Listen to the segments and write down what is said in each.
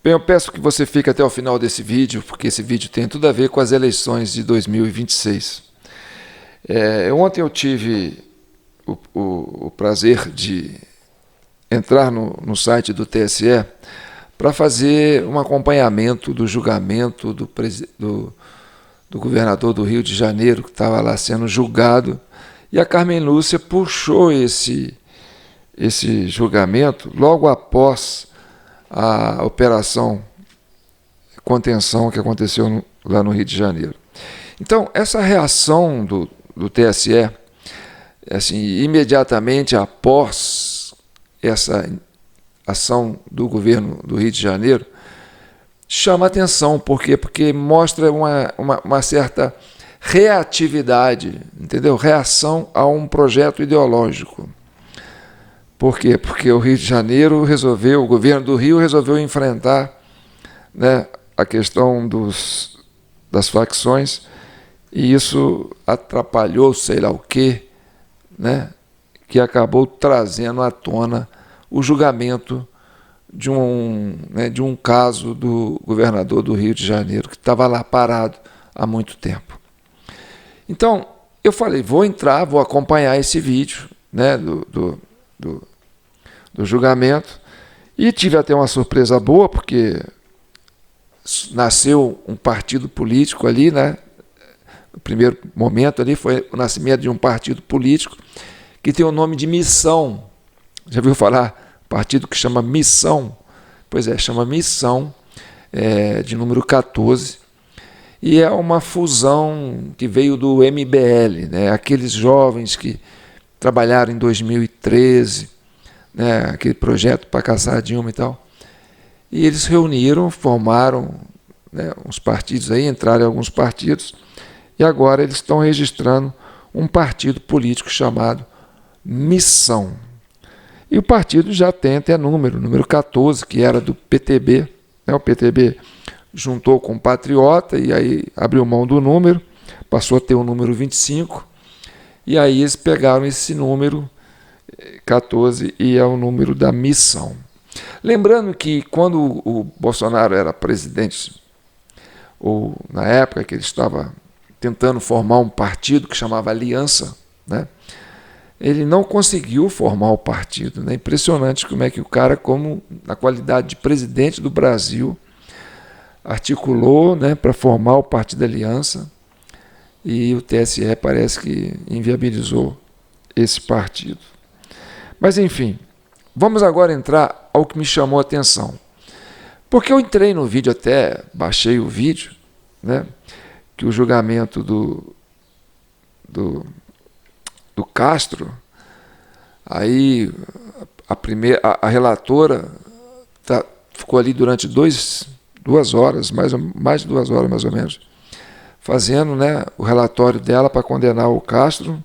Bem, eu peço que você fique até o final desse vídeo, porque esse vídeo tem tudo a ver com as eleições de 2026. Ontem eu tive o prazer de entrar no site do TSE para fazer um acompanhamento do julgamento do governador do Rio de Janeiro, que estava lá sendo julgado, e a Carmen Lúcia puxou esse julgamento logo após a operação contenção que aconteceu lá no Rio de Janeiro. Então, essa reação do TSE, assim, imediatamente após essa ação do governo do Rio de Janeiro, chama atenção. Por quê? Porque mostra uma certa reatividade, entendeu? Reação a um projeto ideológico. Por quê? Porque o Rio de Janeiro o governo do Rio resolveu enfrentar, né, a questão das facções, e isso atrapalhou sei lá o quê, né, que acabou trazendo à tona o julgamento de um caso do governador do Rio de Janeiro, que estava lá parado há muito tempo. Então, eu falei, vou acompanhar esse vídeo, né, do julgamento, e tive até uma surpresa boa, porque nasceu um partido político ali, né? No primeiro momento ali foi o nascimento de um partido político que tem o nome de Missão. Já ouviu falar? Partido que chama Missão. Pois é, chama Missão, de número 14, e é uma fusão que veio do MBL, né? Aqueles jovens que trabalharam em 2013, né, aquele projeto para caçar a Dilma e tal. E eles reuniram, formaram, né, uns partidos aí, entraram em alguns partidos, e agora eles estão registrando um partido político chamado Missão. E o partido já tem até número 14, que era do PTB. Né, o PTB juntou com o Patriota e aí abriu mão do número, passou a ter o número 25, e aí eles pegaram esse número 14 e é o número da Missão. Lembrando que quando o Bolsonaro era presidente, ou na época que ele estava tentando formar um partido que chamava Aliança, né, ele não conseguiu formar o partido. Né? Impressionante como é que o cara, como na qualidade de presidente do Brasil, articulou, né, para formar o Partido Aliança, e o TSE parece que inviabilizou esse partido. Mas, enfim, vamos agora entrar ao que me chamou a atenção. Porque eu entrei no vídeo, até baixei o vídeo, né, que o julgamento do Castro, aí a relatora ficou ali durante 2 horas, mais de 2 horas mais ou menos, fazendo, né, o relatório dela para condenar o Castro.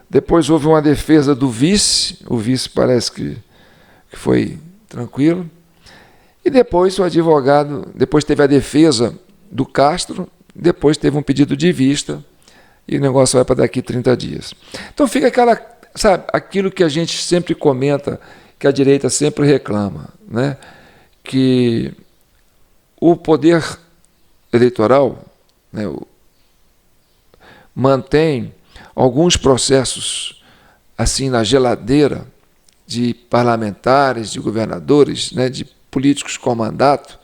Depois houve uma defesa do vice, o vice parece que foi tranquilo, e depois o advogado, depois teve a defesa do Castro, depois teve um pedido de vista, e o negócio vai para daqui 30 dias. Então fica aquilo que a gente sempre comenta, que a direita sempre reclama, né? Que o poder eleitoral, né, mantém alguns processos assim na geladeira de parlamentares, de governadores, né, de políticos com mandato,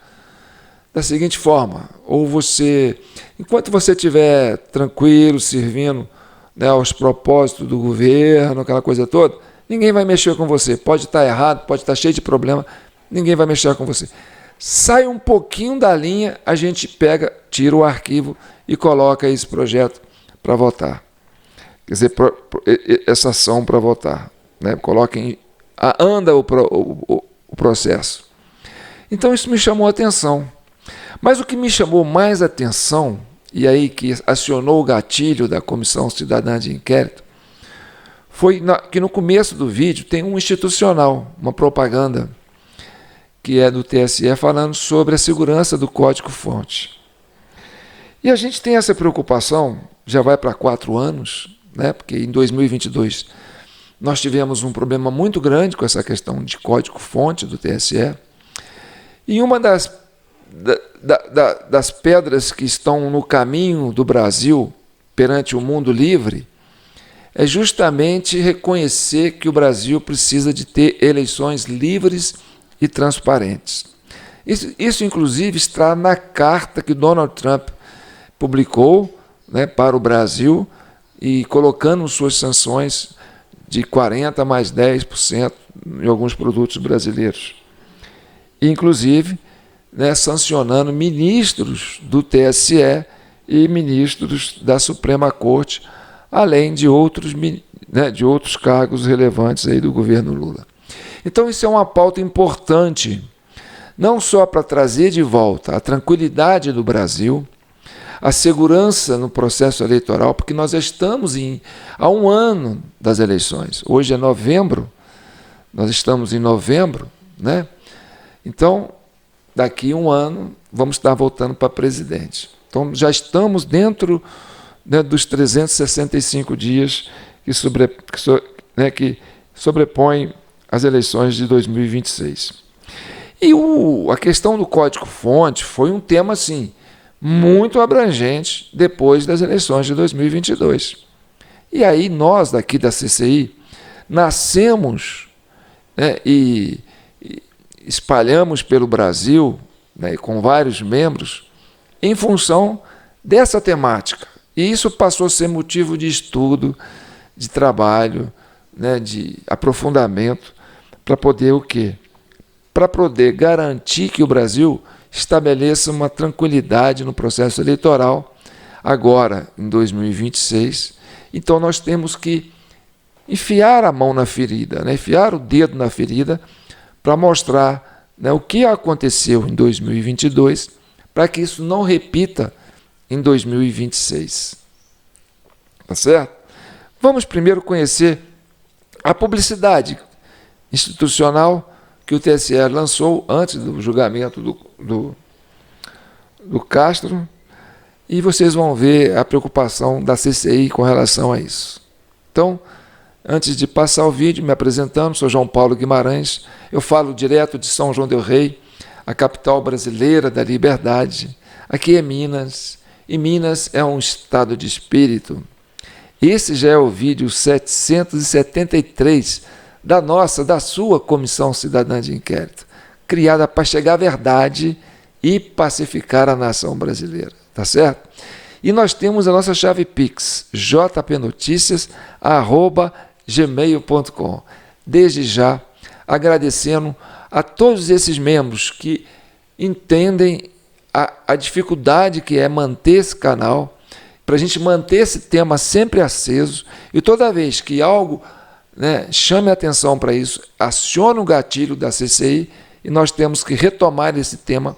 da seguinte forma: ou você, enquanto você estiver tranquilo, servindo, né, aos propósitos do governo, aquela coisa toda, ninguém vai mexer com você. Pode estar errado, pode estar cheio de problema, ninguém vai mexer com você. Sai um pouquinho da linha, a gente tira o arquivo e coloca esse projeto para votar. Quer dizer, essa ação para votar, né? Anda o processo. Então isso me chamou a atenção. Mas o que me chamou mais atenção, e aí que acionou o gatilho da Comissão Cidadã de Inquérito, foi que no começo do vídeo tem um institucional, uma propaganda, que é do TSE, falando sobre a segurança do código-fonte. E a gente tem essa preocupação, já vai para 4 anos, né? Porque em 2022 nós tivemos um problema muito grande com essa questão de código-fonte do TSE, E uma das pedras que estão no caminho do Brasil perante o mundo livre é justamente reconhecer que o Brasil precisa de ter eleições livres e transparentes. Isso inclusive, está na carta que Donald Trump publicou, né, para o Brasil, e colocando suas sanções de 40% mais 10% em alguns produtos brasileiros. Inclusive, né, sancionando ministros do TSE e ministros da Suprema Corte, além de outros cargos relevantes aí do governo Lula. Então, isso é uma pauta importante, não só para trazer de volta a tranquilidade do Brasil, a segurança no processo eleitoral, porque nós já estamos há um ano das eleições. Hoje é novembro, nós estamos em novembro, né? Então, daqui a um ano, vamos estar voltando para presidente. Então, já estamos dentro, né, dos 365 dias que sobrepõem as eleições de 2026. E a questão do código-fonte foi um tema, assim, muito abrangente depois das eleições de 2022. E aí nós, daqui da CCI, nascemos, né, e espalhamos pelo Brasil, né, com vários membros, em função dessa temática. E isso passou a ser motivo de estudo, de trabalho, né, de aprofundamento, para poder o quê? Para poder garantir que o Brasil estabeleça uma tranquilidade no processo eleitoral, agora, em 2026. Então, nós temos que enfiar a mão na ferida, né? Enfiar o dedo na ferida para mostrar, né, o que aconteceu em 2022, para que isso não repita em 2026. Tá certo? Vamos primeiro conhecer a publicidade institucional que o TSE lançou antes do julgamento do Castro, e vocês vão ver a preocupação da CCI com relação a isso. Então, antes de passar o vídeo, me apresentando, sou João Paulo Guimarães, eu falo direto de São João del Rei, a capital brasileira da liberdade. Aqui é Minas, e Minas é um estado de espírito. Esse já é o vídeo 773 da sua Comissão Cidadã de Inquérito, criada para chegar à verdade e pacificar a nação brasileira, tá certo? E nós temos a nossa chave Pix, jpnoticias@gmail.com. Desde já, agradecendo a todos esses membros que entendem a dificuldade que é manter esse canal, para a gente manter esse tema sempre aceso, e toda vez que algo, né, chame a atenção para isso, aciona o gatilho da CCI, e nós temos que retomar esse tema,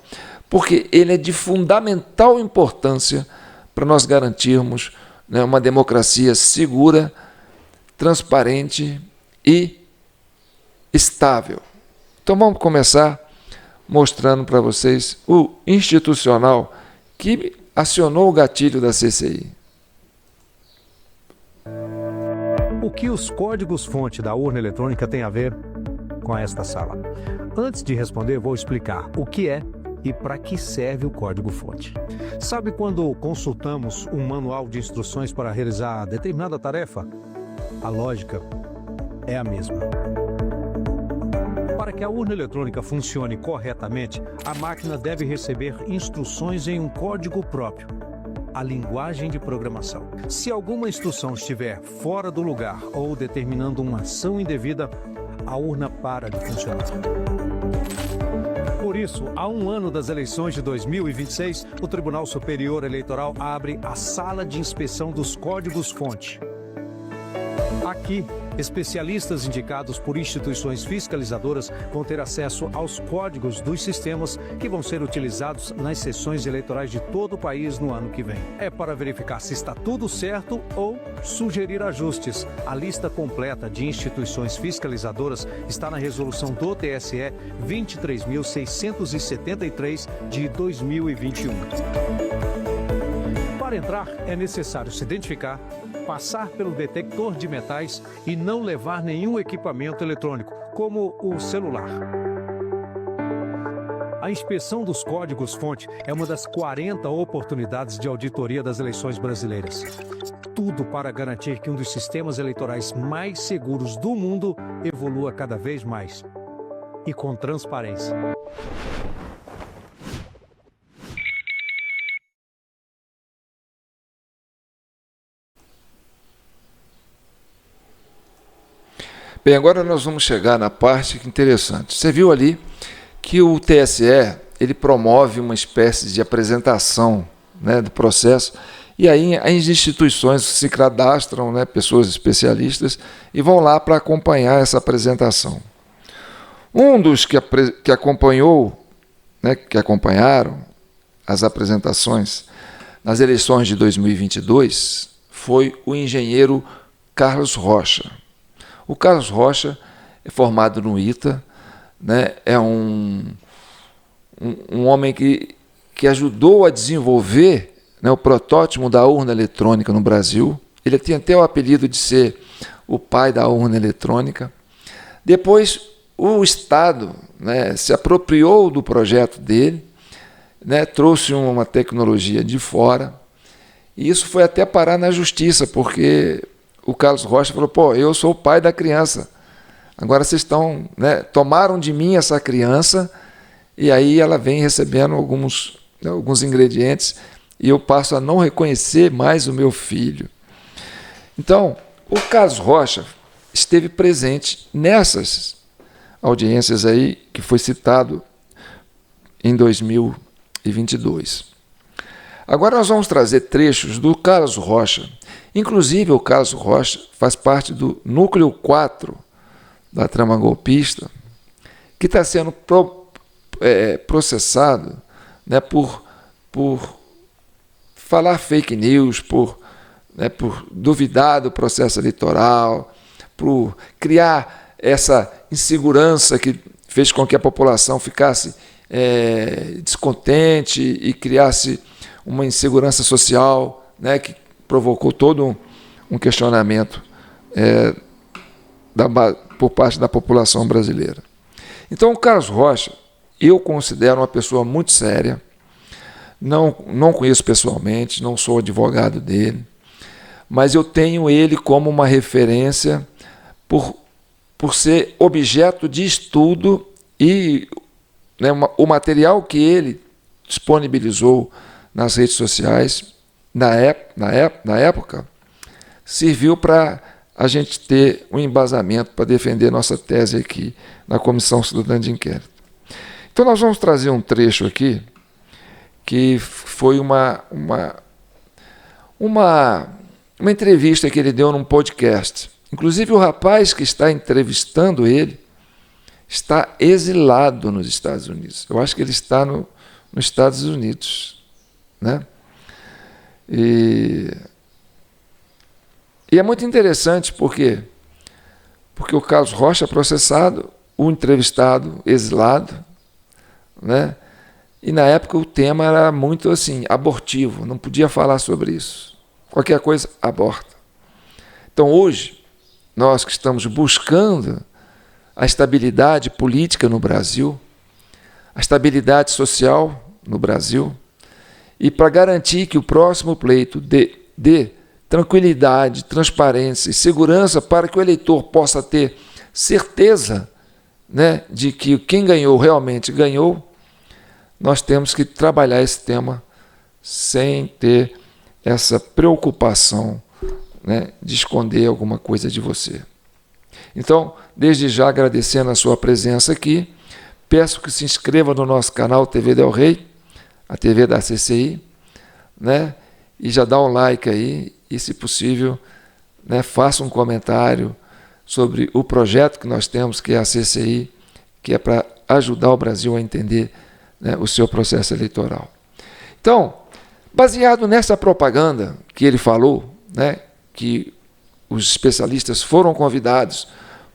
porque ele é de fundamental importância para nós garantirmos, né, uma democracia segura, transparente e estável. Então vamos começar mostrando para vocês o institucional que acionou o gatilho da CCI. O que os códigos-fonte da urna eletrônica têm a ver com esta sala? Antes de responder, vou explicar o que é e para que serve o código-fonte. Sabe quando consultamos um manual de instruções para realizar determinada tarefa? A lógica é a mesma. Para que a urna eletrônica funcione corretamente, a máquina deve receber instruções em um código próprio, a linguagem de programação. Se alguma instrução estiver fora do lugar ou determinando uma ação indevida, a urna para de funcionar. Por isso, há um ano das eleições de 2026, o Tribunal Superior Eleitoral abre a Sala de Inspeção dos Códigos-Fonte. Aqui, especialistas indicados por instituições fiscalizadoras vão ter acesso aos códigos dos sistemas que vão ser utilizados nas sessões eleitorais de todo o país no ano que vem. É para verificar se está tudo certo ou sugerir ajustes. A lista completa de instituições fiscalizadoras está na resolução do TSE 23.673 de 2021. Para entrar, é necessário se identificar, passar pelo detector de metais e não levar nenhum equipamento eletrônico, como o celular. A inspeção dos códigos-fonte é uma das 40 oportunidades de auditoria das eleições brasileiras. Tudo para garantir que um dos sistemas eleitorais mais seguros do mundo evolua cada vez mais. E com transparência. Bem, agora nós vamos chegar na parte interessante. Você viu ali que o TSE ele promove uma espécie de apresentação, né, do processo, e aí as instituições se cadastram, né, pessoas especialistas, e vão lá para acompanhar essa apresentação. Um dos que acompanhou, né, que acompanharam as apresentações nas eleições de 2022 foi o engenheiro Carlos Rocha. O Carlos Rocha é formado no ITA, né, é um homem que ajudou a desenvolver, né, o protótipo da urna eletrônica no Brasil. Ele tinha até o apelido de ser o pai da urna eletrônica. Depois, o Estado, né, se apropriou do projeto dele, né, trouxe uma tecnologia de fora, e isso foi até parar na justiça, porque o Carlos Rocha falou: pô, eu sou o pai da criança, agora vocês estão, né, tomaram de mim essa criança, e aí ela vem recebendo alguns ingredientes, e eu passo a não reconhecer mais o meu filho. Então, o Carlos Rocha esteve presente nessas audiências aí, que foi citado em 2022. Agora nós vamos trazer trechos do Carlos Rocha. Inclusive, o Carlos Rocha faz parte do núcleo 4 da trama golpista, que está sendo processado, né, por falar fake news, por duvidar do processo eleitoral, por criar essa insegurança que fez com que a população ficasse descontente e criasse uma insegurança social, né, que provocou todo um questionamento por parte da população brasileira. Então, o Carlos Rocha, eu considero uma pessoa muito séria, não conheço pessoalmente, não sou advogado dele, mas eu tenho ele como uma referência por ser objeto de estudo e, né, o material que ele disponibilizou nas redes sociais, na época, serviu para a gente ter um embasamento para defender nossa tese aqui na Comissão Cidadã de Inquérito. Então nós vamos trazer um trecho aqui que foi uma entrevista que ele deu num podcast. Inclusive, o rapaz que está entrevistando ele está exilado nos Estados Unidos. Eu acho que ele está nos Estados Unidos, né? E é muito interessante porque o Carlos Rocha é processado, o entrevistado exilado, né? E na época o tema era muito assim, abortivo, não podia falar sobre isso. Qualquer coisa, aborta. Então hoje, nós que estamos buscando a estabilidade política no Brasil, a estabilidade social no Brasil, e para garantir que o próximo pleito dê tranquilidade, transparência e segurança para que o eleitor possa ter certeza, né, de que quem ganhou realmente ganhou, nós temos que trabalhar esse tema sem ter essa preocupação, né, de esconder alguma coisa de você. Então, desde já agradecendo a sua presença aqui, peço que se inscreva no nosso canal TV Del Rey, a TV da CCI, né, e já dá um like aí e, se possível, né, faça um comentário sobre o projeto que nós temos, que é a CCI, que é para ajudar o Brasil a entender, né, o seu processo eleitoral. Então, baseado nessa propaganda que ele falou, né, que os especialistas foram convidados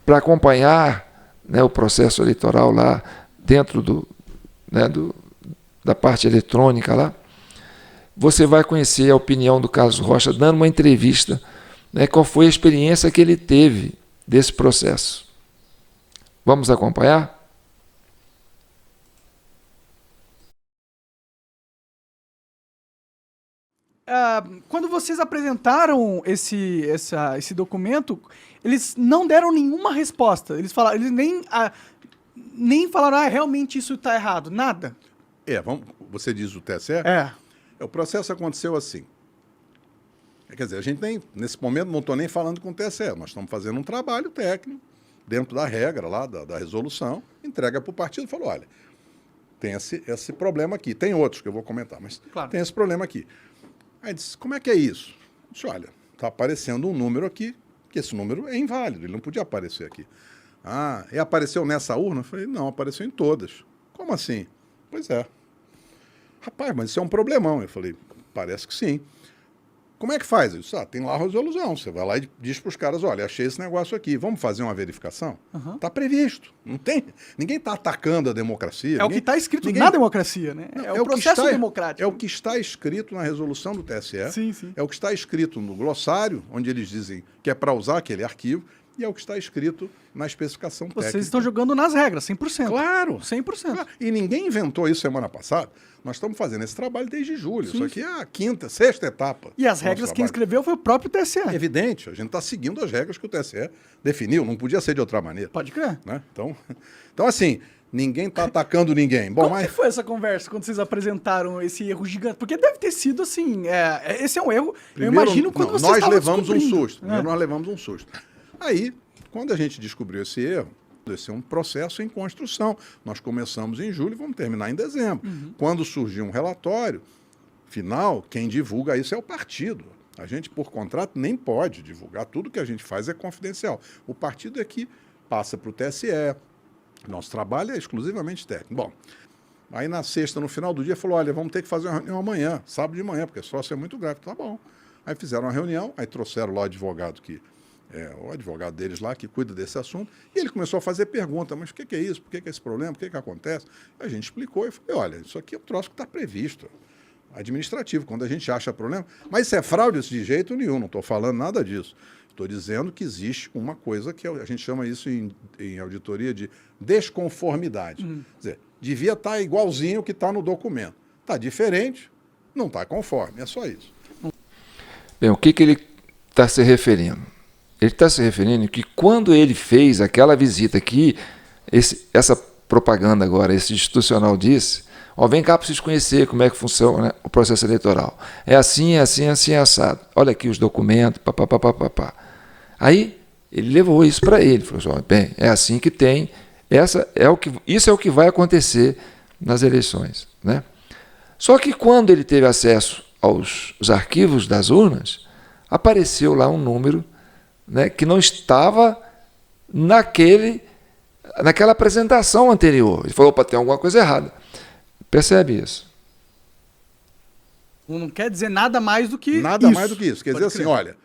para acompanhar, né, o processo eleitoral lá dentro da parte eletrônica lá, você vai conhecer a opinião do Carlos Rocha dando uma entrevista, né, qual foi a experiência que ele teve desse processo. Vamos acompanhar? Quando vocês apresentaram esse documento, eles não deram nenhuma resposta. Eles nem falaram, realmente isso está errado. Nada. Você diz o TSE? O processo aconteceu assim. Quer dizer, a gente nesse momento, não estou nem falando com o TSE, nós estamos fazendo um trabalho técnico, dentro da regra lá, da resolução, entrega para o partido e falou, olha, tem esse problema aqui. Tem outros que eu vou comentar, mas tem esse problema aqui. Aí disse, como é que é isso? Eu disse, olha, está aparecendo um número aqui, que esse número é inválido, ele não podia aparecer aqui. E apareceu nessa urna? Eu falei, não, apareceu em todas. Como assim? Pois é. Rapaz, mas isso é um problemão. Eu falei, parece que sim. Como é que faz? Eu disse, tem lá a resolução. Você vai lá e diz para os caras, olha, achei esse negócio aqui, vamos fazer uma verificação? Está previsto. Não tem, ninguém está atacando a democracia. O que está escrito na democracia, né? Não, é o processo democrático. É o que está escrito na resolução do TSE. Sim. É o que está escrito no glossário, onde eles dizem que é para usar aquele arquivo, e é o que está escrito na especificação técnica. Vocês estão jogando nas regras, 100%. Claro. 100%. Claro. E ninguém inventou isso semana passada. Nós estamos fazendo esse trabalho desde julho. Isso aqui é a quinta, sexta etapa. E as regras quem escreveu foi o próprio TSE. É evidente, a gente está seguindo as regras que o TSE definiu. Não podia ser de outra maneira. Pode crer. Né? Então, assim, ninguém está atacando ninguém. Bom, Como que foi essa conversa quando vocês apresentaram esse erro gigante? Porque deve ter sido assim, esse é um erro, primeiro, eu imagino quando vocês nós levamos um susto. Primeiro nós levamos um susto. Aí, quando a gente descobriu esse erro, esse é um processo em construção. Nós começamos em julho e vamos terminar em dezembro. Quando surgiu um relatório final, quem divulga isso é o partido. A gente, por contrato, nem pode divulgar. Tudo que a gente faz é confidencial. O partido é que passa para o TSE. Nosso trabalho é exclusivamente técnico. Bom, aí na sexta, no final do dia, falou, olha, vamos ter que fazer uma reunião amanhã, sábado de manhã, porque a situação é muito grave. Tá bom. Aí fizeram uma reunião, aí trouxeram lá o advogado o advogado deles lá, que cuida desse assunto, e ele começou a fazer pergunta, mas o que é isso? Por que é esse problema? O que acontece? A gente explicou e falei, olha, isso aqui é um troço que está previsto, administrativo, quando a gente acha problema. Mas isso é fraude de jeito nenhum, não estou falando nada disso. Estou dizendo que existe uma coisa que a gente chama isso em auditoria de desconformidade. Quer dizer, devia estar igualzinho o que está no documento. Está diferente, não está conforme, é só isso. Bem, o que ele está se referindo? Ele está se referindo que quando ele fez aquela visita aqui, essa propaganda agora, esse institucional disse, vem cá para vocês conhecer como é que funciona, né, o processo eleitoral. É assim, assado. Olha aqui os documentos, papapá. Aí ele levou isso para ele, falou assim, bem, é assim que tem, isso é o que vai acontecer nas eleições. Né? Só que quando ele teve acesso aos arquivos das urnas, apareceu lá um número, né, que não estava naquela apresentação anterior. Ele falou, tem alguma coisa errada. Percebe isso? Não quer dizer nada mais do que mais do que isso. Quer dizer assim, olha,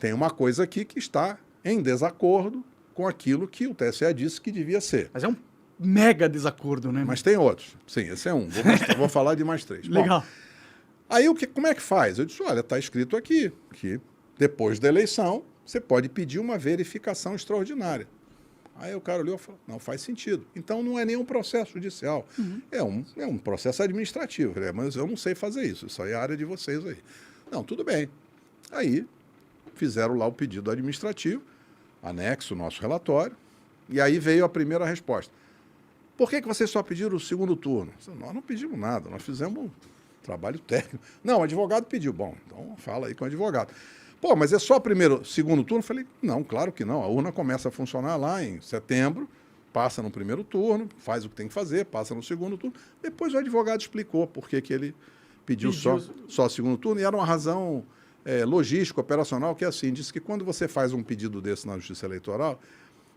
tem uma coisa aqui que está em desacordo com aquilo que o TSE disse que devia ser. Mas é um mega desacordo, né? Mas tem outros. Sim, esse é um. Vou falar de mais 3. Legal. Bom, aí como é que faz? Eu disse, olha, está escrito aqui que depois da eleição você pode pedir uma verificação extraordinária. Aí o cara olhou e falou, não faz sentido. Então não é nenhum processo judicial. É um processo administrativo. Mas eu não sei fazer isso. Isso aí é a área de vocês aí. Não, tudo bem. Aí fizeram lá o pedido administrativo, anexo o nosso relatório, e aí veio a primeira resposta. Por que vocês só pediram o segundo turno? Nós não pedimos nada, nós fizemos um trabalho técnico. Não, o advogado pediu. Bom, então fala aí com o advogado. Pô, mas é só segundo turno? Eu falei, não, claro que não. A urna começa a funcionar lá em setembro, passa no primeiro turno, faz o que tem que fazer, passa no segundo turno. Depois o advogado explicou por que ele pediu só segundo turno, e era uma razão logística, operacional, que é assim, disse que quando você faz um pedido desse na Justiça Eleitoral,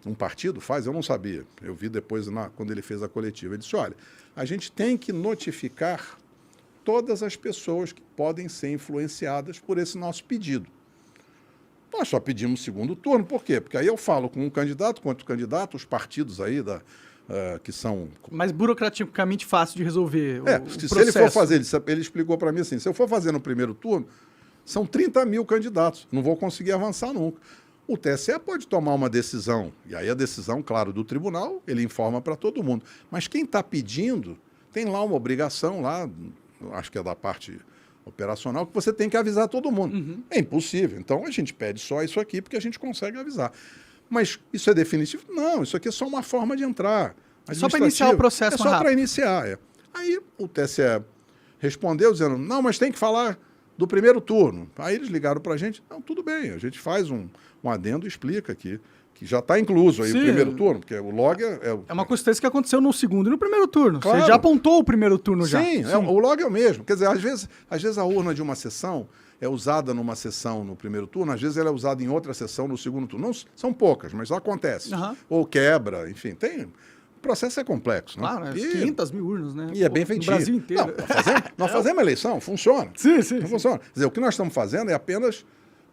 um partido faz, eu não sabia, eu vi depois quando ele fez a coletiva, ele disse, olha, a gente tem que notificar todas as pessoas que podem ser influenciadas por esse nosso pedido. Nós só pedimos segundo turno, por quê? Porque aí eu falo com um candidato, com outro candidato, os partidos aí que são... Mais burocraticamente fácil de resolver o se processo. ele for fazer, ele explicou para mim assim, se eu for fazer no primeiro turno, são 30 mil candidatos, não vou conseguir avançar nunca. O TSE pode tomar uma decisão, e aí a decisão, claro, do tribunal, ele informa para todo mundo. Mas quem está pedindo tem lá uma obrigação, lá, acho que é da parte operacional que você tem que avisar todo mundo. É impossível. Então a gente pede só isso aqui porque a gente consegue avisar. Mas isso é definitivo? Não, isso aqui é só uma forma de entrar. Só para iniciar o processo rápido. É só para iniciar. É. Aí o TSE respondeu dizendo, não, mas tem que falar do primeiro turno. Aí eles ligaram para a gente, não, tudo bem, a gente faz um adendo e explica aqui, que já está incluso aí o primeiro turno, porque o log é uma coincidência que aconteceu no segundo e no primeiro turno. Claro. Você já apontou o primeiro turno já. Sim, o log é o mesmo. Quer dizer, às vezes a urna de uma sessão é usada numa sessão no primeiro turno, às vezes ela é usada em outra sessão no segundo turno. Não, são poucas, mas acontece. Ou quebra, enfim, tem... O processo é complexo, né? Claro, 500 mil urnas, né? E é bem feitinho. No Brasil inteiro. Não, nós fazemos eleição, funciona. Sim. Funciona. Quer dizer, o que nós estamos fazendo é apenas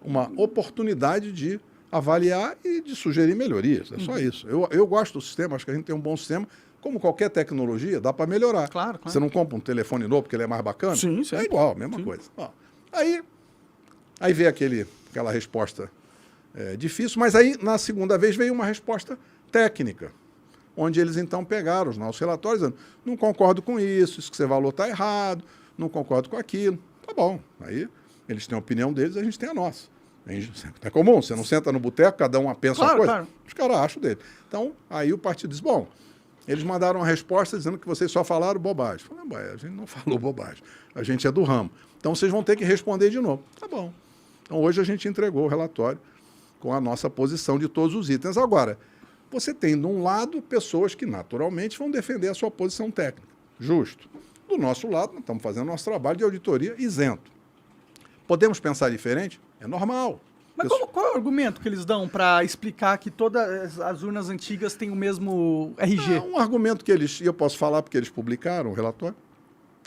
uma oportunidade de avaliar e de sugerir melhorias. É só isso. Eu gosto do sistema, acho que a gente tem um bom sistema. Como qualquer tecnologia, dá para melhorar. Claro. Você não compra um telefone novo porque ele é mais bacana? Sim. É igual, mesma coisa. Ó, aí veio aquela resposta difícil, mas aí, na segunda vez, veio uma resposta técnica, onde eles então pegaram os nossos relatórios dizendo, não concordo com isso que você falou está errado, não concordo com aquilo. Tá bom. Aí eles têm a opinião deles, a gente tem a nossa. É comum, você não senta no boteco, cada um pensa uma coisa. Claro. Os caras acham dele. Então, aí o partido diz, bom, eles mandaram uma resposta dizendo que vocês só falaram bobagem. Eu falei, a gente não falou bobagem, a gente é do ramo. Então vocês vão ter que responder de novo. Tá bom. Então hoje a gente entregou o relatório com a nossa posição de todos os itens. Agora, você tem, de um lado, pessoas que naturalmente vão defender a sua posição técnica. Justo. Do nosso lado, nós estamos fazendo nosso trabalho de auditoria isento. Podemos pensar diferente? É normal. Mas qual é o argumento que eles dão para explicar que todas as urnas antigas têm o mesmo RG? Um argumento que eles... E eu posso falar porque eles publicaram o relatório,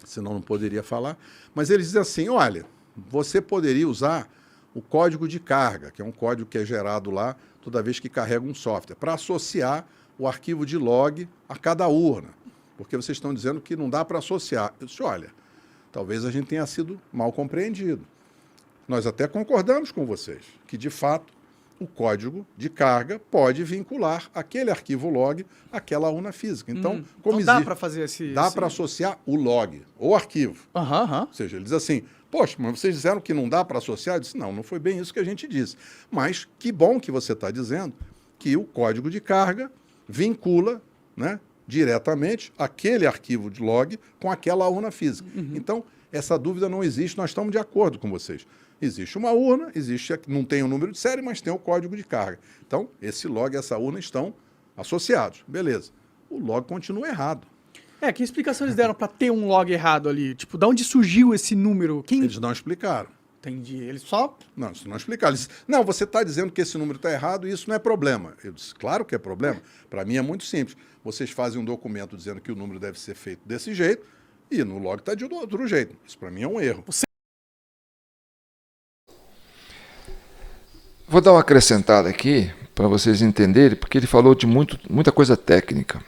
senão não poderia falar. Mas eles dizem assim, olha, você poderia usar o código de carga, que é um código que é gerado lá toda vez que carrega um software, para associar o arquivo de log a cada urna. Porque vocês estão dizendo que não dá para associar. Eu disse, olha, talvez a gente tenha sido mal compreendido. Nós até concordamos com vocês que, de fato, o código de carga pode vincular aquele arquivo log àquela urna física. Então, como dá para fazer esse... Dá para associar o log, o arquivo. Ou seja, ele diz assim, poxa, mas vocês disseram que não dá para associar? Eu disse, não foi bem isso que a gente disse. Mas que bom que você está dizendo que o código de carga vincula, né, diretamente aquele arquivo de log com aquela urna física. Então, essa dúvida não existe, nós estamos de acordo com vocês. Existe uma urna, não tem o número de série, mas tem o código de carga. Então, esse log e essa urna estão associados. Beleza. O log continua errado. Que explicação eles deram para ter um log errado ali? Tipo, de onde surgiu esse número? Eles não explicaram. Entendi. Eles só... Não, isso não explicaram. Eles disse, não, você está dizendo que esse número está errado e isso não é problema. Eu disse, claro que é problema. Para mim é muito simples. Vocês fazem um documento dizendo que o número deve ser feito desse jeito e no log está de outro jeito. Isso para mim é um erro. Vou dar uma acrescentada aqui para vocês entenderem, porque ele falou de muita coisa técnica,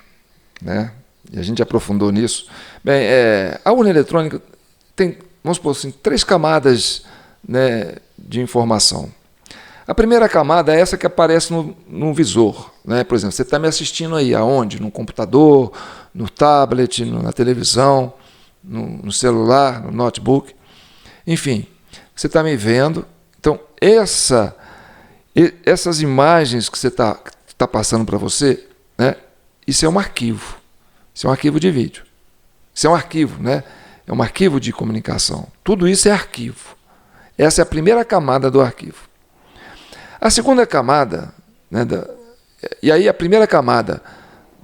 né? E a gente aprofundou nisso. Bem, a urna eletrônica tem, vamos supor assim, 3 camadas, né, de informação. A primeira camada é essa que aparece no visor, né? Por exemplo, você está me assistindo aí, aonde? No computador, no tablet, na televisão, no celular, no notebook. Enfim, você está me vendo. Então, essas imagens que você está passando para você, né? Isso é um arquivo. Isso é um arquivo de vídeo. Isso é um arquivo, né? É um arquivo de comunicação. Tudo isso é arquivo. Essa é a primeira camada do arquivo. A segunda camada, né, e aí a primeira camada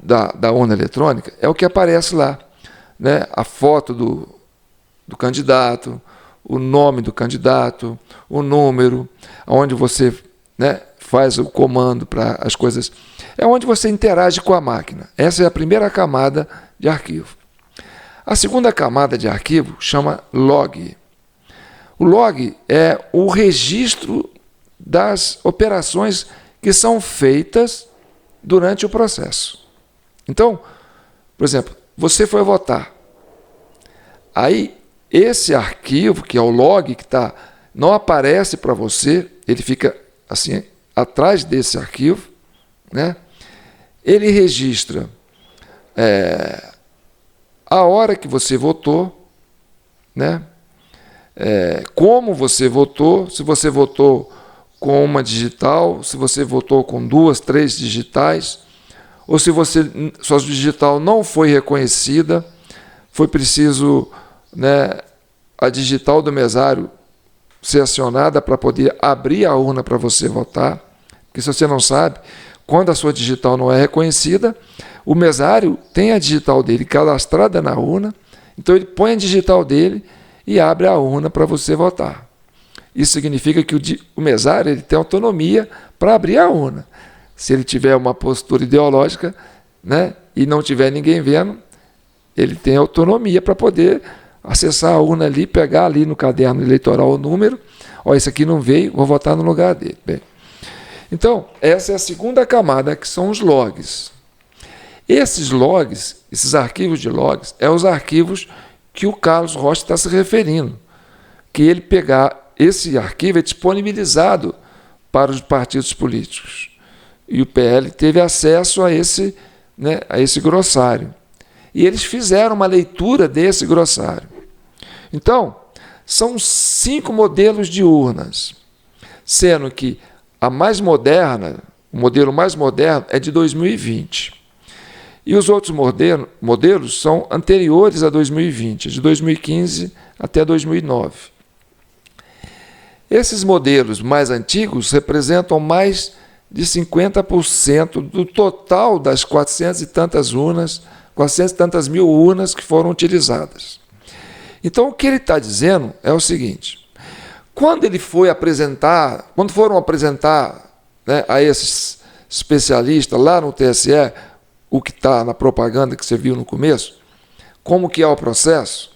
da urna eletrônica é o que aparece lá, né? A foto do candidato, o nome do candidato, o número, onde você, né, faz o comando para as coisas. É onde você interage com a máquina. Essa é a primeira camada de arquivo. A segunda camada de arquivo chama log. O log é o registro das operações que são feitas durante o processo. Então, por exemplo, você foi votar. Aí, esse arquivo, que é o log, que não aparece para você, ele fica assim, atrás desse arquivo, né? Ele registra a hora que você votou, né? como você votou, se você votou com uma digital, se você votou com 2, 3 digitais, ou se sua digital não foi reconhecida, foi preciso, né, a digital do mesário ser acionada para poder abrir a urna para você votar. Porque se você não sabe, quando a sua digital não é reconhecida, o mesário tem a digital dele cadastrada na urna, então ele põe a digital dele e abre a urna para você votar. Isso significa que o mesário ele tem autonomia para abrir a urna. Se ele tiver uma postura ideológica, né, e não tiver ninguém vendo, ele tem autonomia para poder acessar a urna ali, pegar ali no caderno eleitoral o número, esse aqui não veio, vou votar no lugar dele. Bem, então, essa é a segunda camada, que são os logs. Esses logs, esses arquivos de logs, os arquivos que o Carlos Rocha está se referindo, que ele pegar, esse arquivo é disponibilizado para os partidos políticos. E o PL teve acesso a esse grossário. E eles fizeram uma leitura desse grossário. Então, são 5 modelos de urnas, sendo que a mais moderna, o modelo mais moderno é de 2020. E os outros modelos são anteriores a 2020, de 2015 até 2009. Esses modelos mais antigos representam mais de 50% do total das 400 e tantas mil urnas que foram utilizadas. Então, o que ele está dizendo é o seguinte: quando foram apresentar, né, a esses especialistas lá no TSE, o que está na propaganda que você viu no começo, como que é o processo,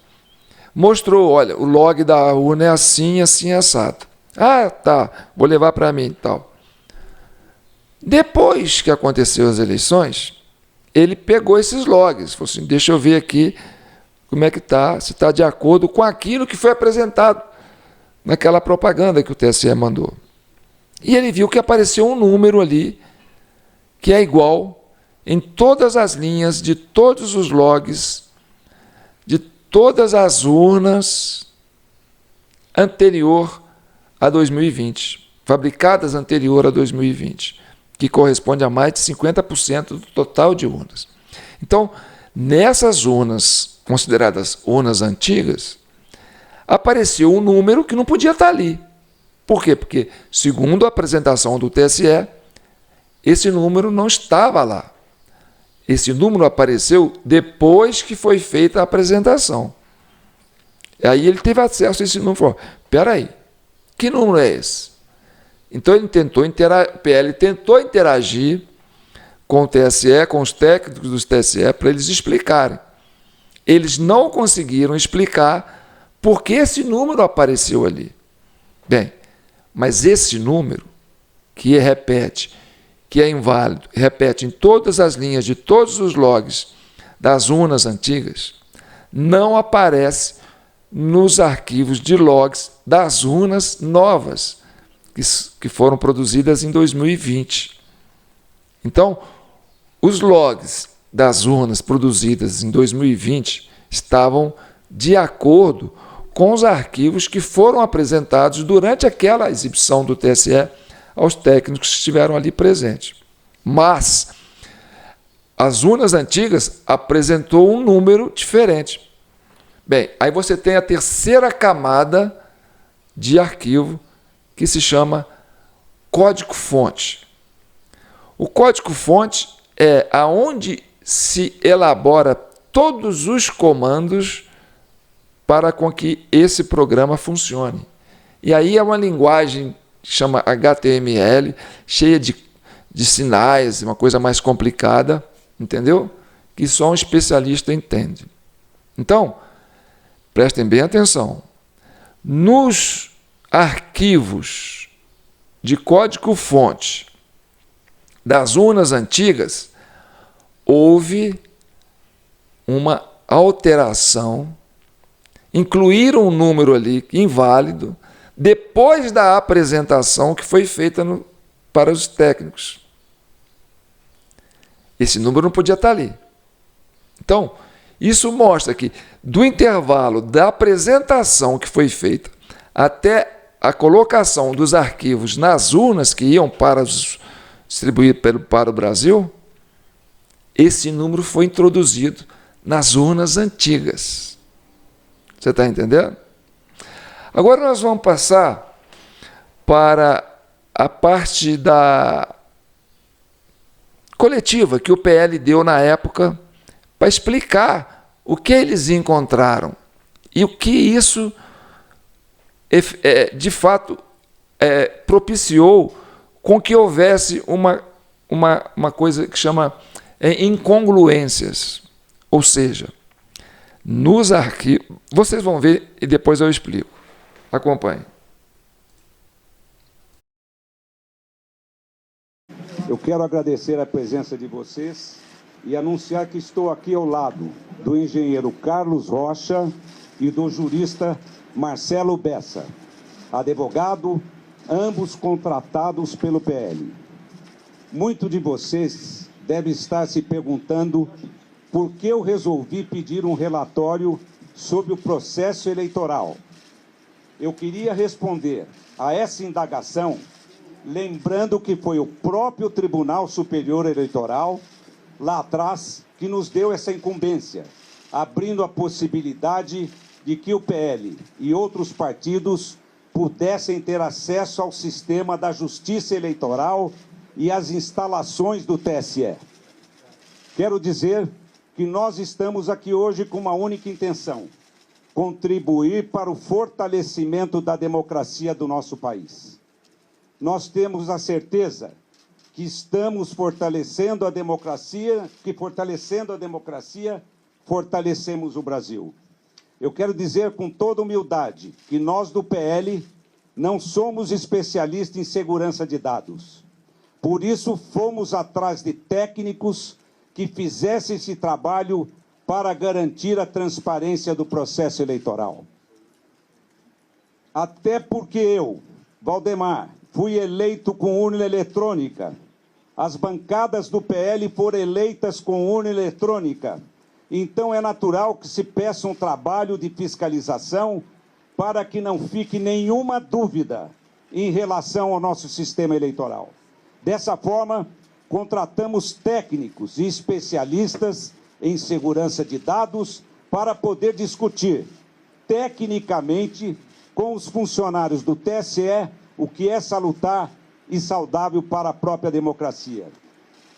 mostrou, olha, o log da urna é assim, assim, assado. Ah, tá, vou levar para mim e tal. Depois que aconteceu as eleições, ele pegou esses logs, falou assim, deixa eu ver aqui como é que está, se está de acordo com aquilo que foi apresentado naquela propaganda que o TSE mandou. E ele viu que apareceu um número ali que é igual em todas as linhas de todos os logs, de todas as urnas anterior a 2020, fabricadas anterior a 2020, que corresponde a mais de 50% do total de urnas. Então, nessas urnas, consideradas urnas antigas, apareceu um número que não podia estar ali. Por quê? Porque, segundo a apresentação do TSE, esse número não estava lá. Esse número apareceu depois que foi feita a apresentação. E aí ele teve acesso a esse número e falou, espera aí, que número é esse? Então ele o PL tentou interagir com o TSE, com os técnicos do TSE, para eles explicarem. Eles não conseguiram explicar por que esse número apareceu ali. Bem, mas esse número, que repete, que é inválido, repete em todas as linhas de todos os logs das urnas antigas, não aparece nos arquivos de logs das urnas novas, que foram produzidas em 2020. Então, os logs das urnas produzidas em 2020 estavam de acordo com os arquivos que foram apresentados durante aquela exibição do TSE aos técnicos que estiveram ali presentes. Mas as urnas antigas apresentou um número diferente. Bem, aí você tem a terceira camada de arquivo, que se chama código-fonte. O código-fonte é aonde se elabora todos os comandos para com que esse programa funcione. E aí é uma linguagem que chama HTML, cheia de sinais, uma coisa mais complicada, entendeu? Que só um especialista entende. Então, prestem bem atenção. Nos arquivos de código-fonte das urnas antigas, houve uma alteração, incluíram um número ali inválido, depois da apresentação que foi feita para os técnicos. Esse número não podia estar ali. Então, Isso mostra que, do intervalo da apresentação que foi feita até a colocação dos arquivos nas urnas que iam para distribuir para o Brasil, esse número foi introduzido nas urnas antigas. Você está entendendo? Agora nós vamos passar para a parte da coletiva que o PL deu na época para explicar o que eles encontraram e o que isso, de fato, propiciou com que houvesse uma coisa que chama incongruências. Ou seja, nos arquivos... Vocês vão ver e depois eu explico. Acompanhe. Eu quero agradecer a presença de vocês e anunciar que estou aqui ao lado do engenheiro Carlos Rocha e do jurista Marcelo Bessa, advogado, ambos contratados pelo PL. Muito de vocês deve estar se perguntando por que eu resolvi pedir um relatório sobre o processo eleitoral. Eu queria responder a essa indagação lembrando que foi o próprio Tribunal Superior Eleitoral, lá atrás, que nos deu essa incumbência, abrindo a possibilidade de que o PL e outros partidos pudessem ter acesso ao sistema da Justiça Eleitoral e às instalações do TSE. Quero dizer que nós estamos aqui hoje com uma única intenção: contribuir para o fortalecimento da democracia do nosso país. Nós temos a certeza que estamos fortalecendo a democracia, fortalecemos o Brasil. Eu quero dizer com toda humildade que nós do PL não somos especialistas em segurança de dados. Por isso, fomos atrás de técnicos que fizessem esse trabalho para garantir a transparência do processo eleitoral. Até porque eu, Valdemar, fui eleito com urna eletrônica. As bancadas do PL foram eleitas com urna eletrônica. Então é natural que se peça um trabalho de fiscalização para que não fique nenhuma dúvida em relação ao nosso sistema eleitoral. Dessa forma, contratamos técnicos e especialistas em segurança de dados para poder discutir tecnicamente com os funcionários do TSE o que é salutar e saudável para a própria democracia.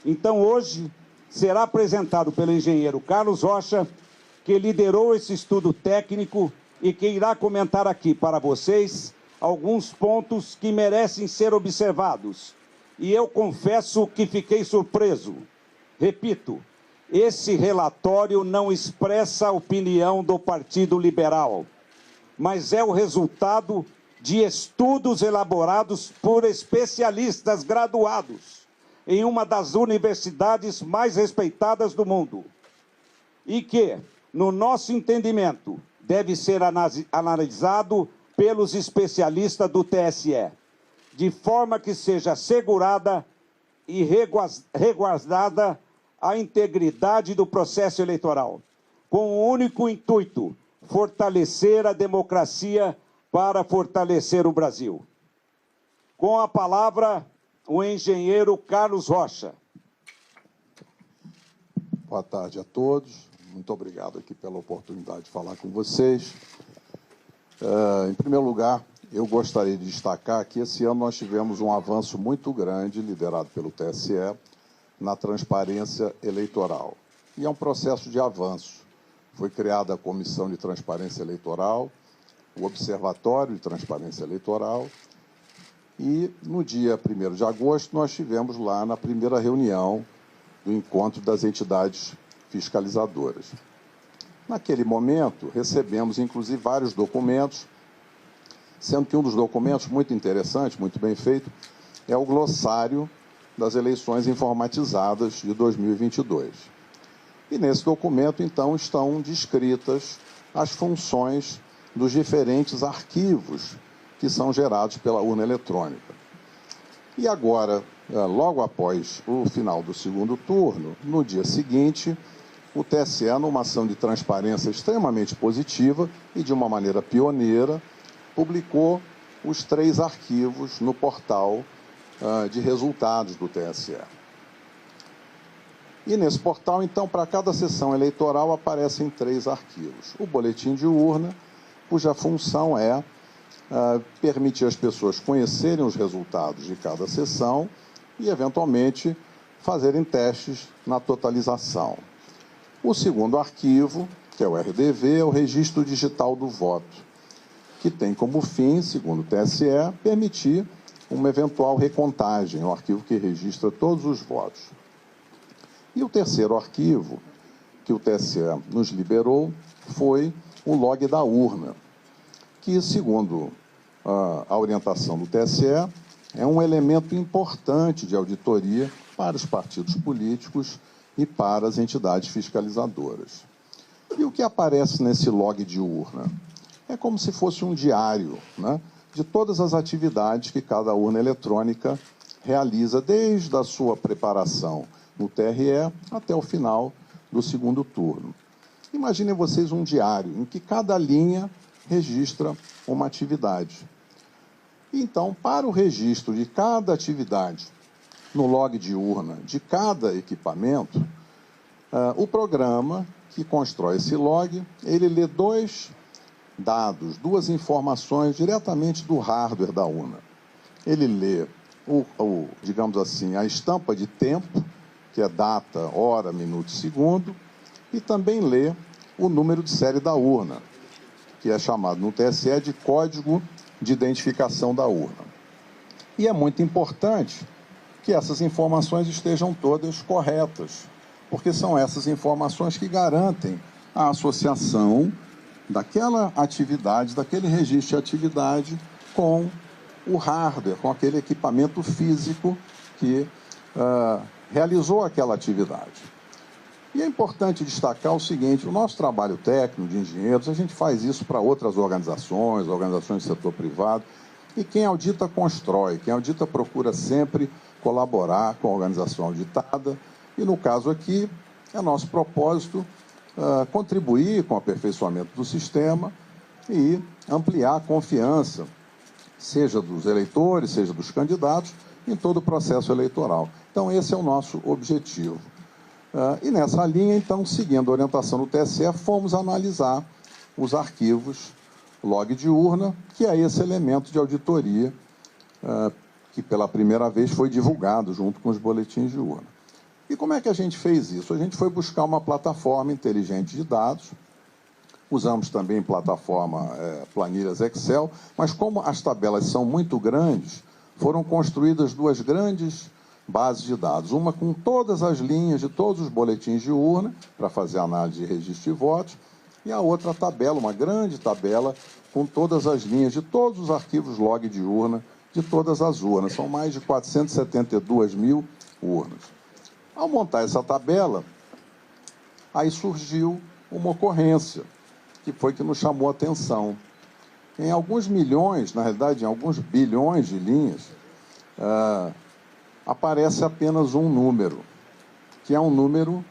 Então, hoje, será apresentado pelo engenheiro Carlos Rocha, que liderou esse estudo técnico e que irá comentar aqui para vocês alguns pontos que merecem ser observados. E eu confesso que fiquei surpreso. Repito, esse relatório não expressa a opinião do Partido Liberal, mas é o resultado de estudos elaborados por especialistas graduados em uma das universidades mais respeitadas do mundo e que, no nosso entendimento, deve ser analisado pelos especialistas do TSE, de forma que seja assegurada e resguardada a integridade do processo eleitoral, com o único intuito: fortalecer a democracia para fortalecer o Brasil. Com a palavra, o engenheiro Carlos Rocha. Boa tarde a todos. Muito obrigado aqui pela oportunidade de falar com vocês. Em primeiro lugar, eu gostaria de destacar que esse ano nós tivemos um avanço muito grande, liderado pelo TSE, na transparência eleitoral. E é um processo de avanço. Foi criada a Comissão de Transparência Eleitoral, o Observatório de Transparência Eleitoral, e no dia 1º de agosto nós tivemos lá na primeira reunião do encontro das entidades fiscalizadoras. Naquele momento, recebemos, inclusive, vários documentos, sendo que um dos documentos muito interessante, muito bem feito, é o glossário das eleições informatizadas de 2022. E nesse documento, então, estão descritas as funções dos diferentes arquivos que são gerados pela urna eletrônica. E agora, logo após o final do segundo turno, no dia seguinte, o TSE, numa ação de transparência extremamente positiva e de uma maneira pioneira, publicou os 3 arquivos no portal de resultados do TSE. E nesse portal, então, para cada sessão eleitoral aparecem 3 arquivos. O boletim de urna, cuja função é permitir às pessoas conhecerem os resultados de cada sessão e, eventualmente, fazerem testes na totalização. O segundo arquivo, que é o RDV, é o Registro Digital do Voto, que tem como fim, segundo o TSE, permitir uma eventual recontagem, um arquivo que registra todos os votos. E o terceiro arquivo que o TSE nos liberou foi o log da urna, que, segundo a orientação do TSE, é um elemento importante de auditoria para os partidos políticos e para as entidades fiscalizadoras. E o que aparece nesse log de urna? É como se fosse um diário, né, de todas as atividades que cada urna eletrônica realiza, desde a sua preparação no TRE até o final do segundo turno. Imaginem vocês um diário em que cada linha registra uma atividade. Então, para o registro de cada atividade no log de urna de cada equipamento, o programa que constrói esse log, ele lê 2 dados, 2 informações diretamente do hardware da urna. Ele lê, digamos assim, a estampa de tempo, que é data, hora, minuto e segundo, e também lê o número de série da urna, que é chamado no TSE de código de identificação da urna. E é muito importante que essas informações estejam todas corretas, porque são essas informações que garantem a associação daquela atividade, daquele registro de atividade com o hardware, com aquele equipamento físico que realizou aquela atividade. E é importante destacar o seguinte: o nosso trabalho técnico de engenheiros, a gente faz isso para outras organizações do setor privado, e quem audita constrói, quem audita procura sempre colaborar com a organização auditada, e no caso aqui, é nosso propósito contribuir com o aperfeiçoamento do sistema e ampliar a confiança, seja dos eleitores, seja dos candidatos, em todo o processo eleitoral. Então, esse é o nosso objetivo. E nessa linha, então, seguindo a orientação do TSE, fomos analisar os arquivos log de urna, que é esse elemento de auditoria que pela primeira vez foi divulgado junto com os boletins de urna. E como é que a gente fez isso? A gente foi buscar uma plataforma inteligente de dados, usamos também plataforma planilhas Excel, mas como as tabelas são muito grandes, foram construídas 2 grandes bases de dados, uma com todas as linhas de todos os boletins de urna, para fazer análise de registro de votos, e a outra tabela, uma grande tabela, com todas as linhas de todos os arquivos log de urna, de todas as urnas. São mais de 472 mil urnas. Ao montar essa tabela, aí surgiu uma ocorrência, que foi que nos chamou a atenção. Em alguns milhões, na realidade, em alguns bilhões de linhas, aparece apenas um número, que é um número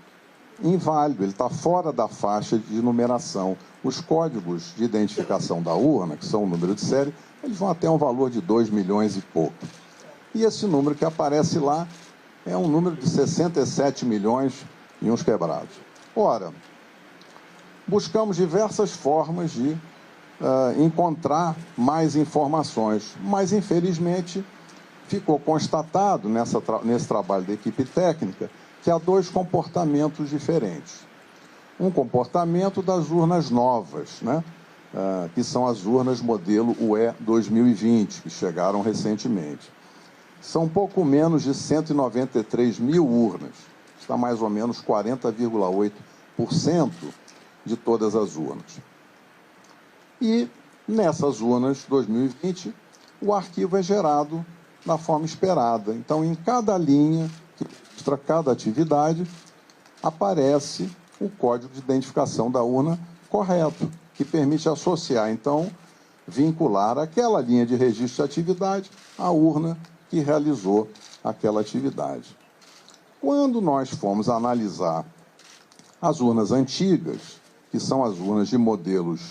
inválido, ele está fora da faixa de numeração. Os códigos de identificação da urna, que são o número de série, eles vão até um valor de 2 milhões e pouco. E esse número que aparece lá é um número de 67 milhões e uns quebrados. Ora, buscamos diversas formas de encontrar mais informações, mas, infelizmente, ficou constatado nesse trabalho da equipe técnica que há 2 comportamentos diferentes. Um comportamento das urnas novas, né? Que são as urnas modelo UE 2020, que chegaram recentemente. São pouco menos de 193 mil urnas, está mais ou menos 40,8% de todas as urnas. E nessas urnas 2020, o arquivo é gerado da forma esperada. Então, em cada linha que registra cada atividade, aparece o código de identificação da urna correto, que permite associar, então, vincular aquela linha de registro de atividade à urna que realizou aquela atividade. Quando nós fomos analisar As urnas antigas, que são as urnas de modelos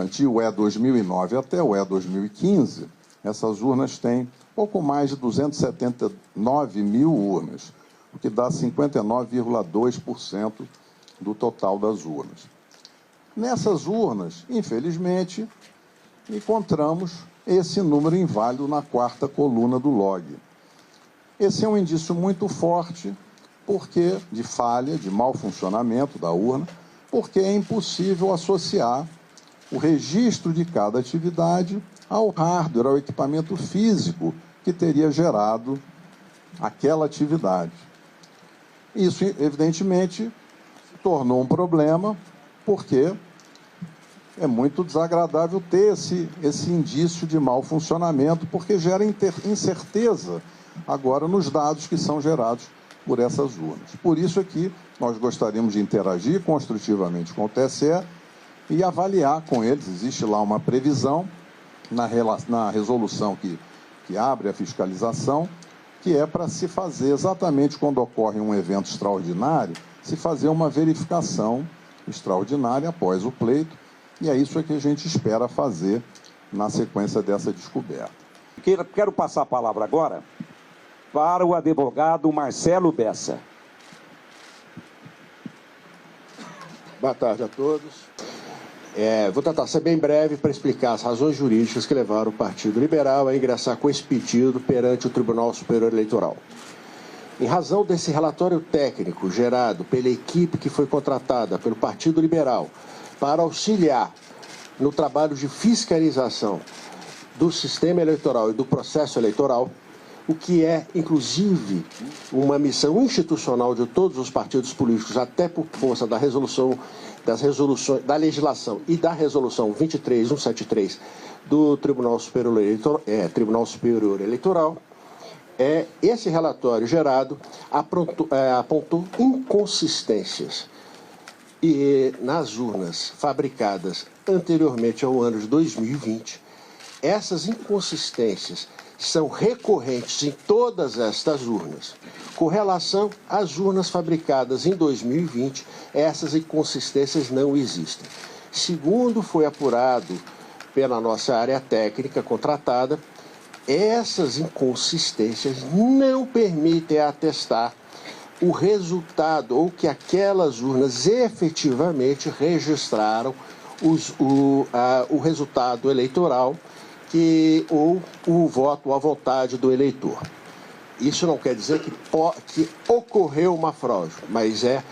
de UE 2009 até UE 2015, essas urnas têm pouco mais de 279 mil urnas, o que dá 59,2% do total das urnas. Nessas urnas, infelizmente, encontramos esse número inválido na quarta coluna do log. Esse é um indício muito forte de falha, de mau funcionamento da urna, porque é impossível associar o registro de cada atividade ao hardware, ao equipamento físico que teria gerado aquela atividade. Isso, evidentemente, tornou um problema, porque é muito desagradável ter esse indício de mau funcionamento, porque gera incerteza agora nos dados que são gerados por essas urnas. Por isso aqui nós gostaríamos de interagir construtivamente com o TSE e avaliar com eles. Existe lá uma previsão na resolução que abre a fiscalização, que é para se fazer exatamente quando ocorre um evento extraordinário, se fazer uma verificação extraordinária após o pleito, e é isso que a gente espera fazer na sequência dessa descoberta. Quero passar a palavra agora para o advogado Marcelo Bessa. Boa tarde a todos. Vou tentar ser bem breve para explicar as razões jurídicas que levaram o Partido Liberal a ingressar com esse pedido perante o Tribunal Superior Eleitoral. Em razão desse relatório técnico gerado pela equipe que foi contratada pelo Partido Liberal para auxiliar no trabalho de fiscalização do sistema eleitoral e do processo eleitoral, o que é, inclusive, uma missão institucional de todos os partidos políticos, até por força da da legislação e da resolução 23173 do Tribunal Superior Eleitoral, esse relatório gerado apontou inconsistências nas urnas fabricadas anteriormente ao ano de 2020. Essas inconsistências são recorrentes em todas estas urnas. Com relação às urnas fabricadas em 2020, essas inconsistências não existem. Segundo foi apurado pela nossa área técnica contratada, essas inconsistências não permitem atestar o resultado ou que aquelas urnas efetivamente registraram o resultado eleitoral ou o voto à vontade do eleitor. Isso não quer dizer que ocorreu uma fraude, mas é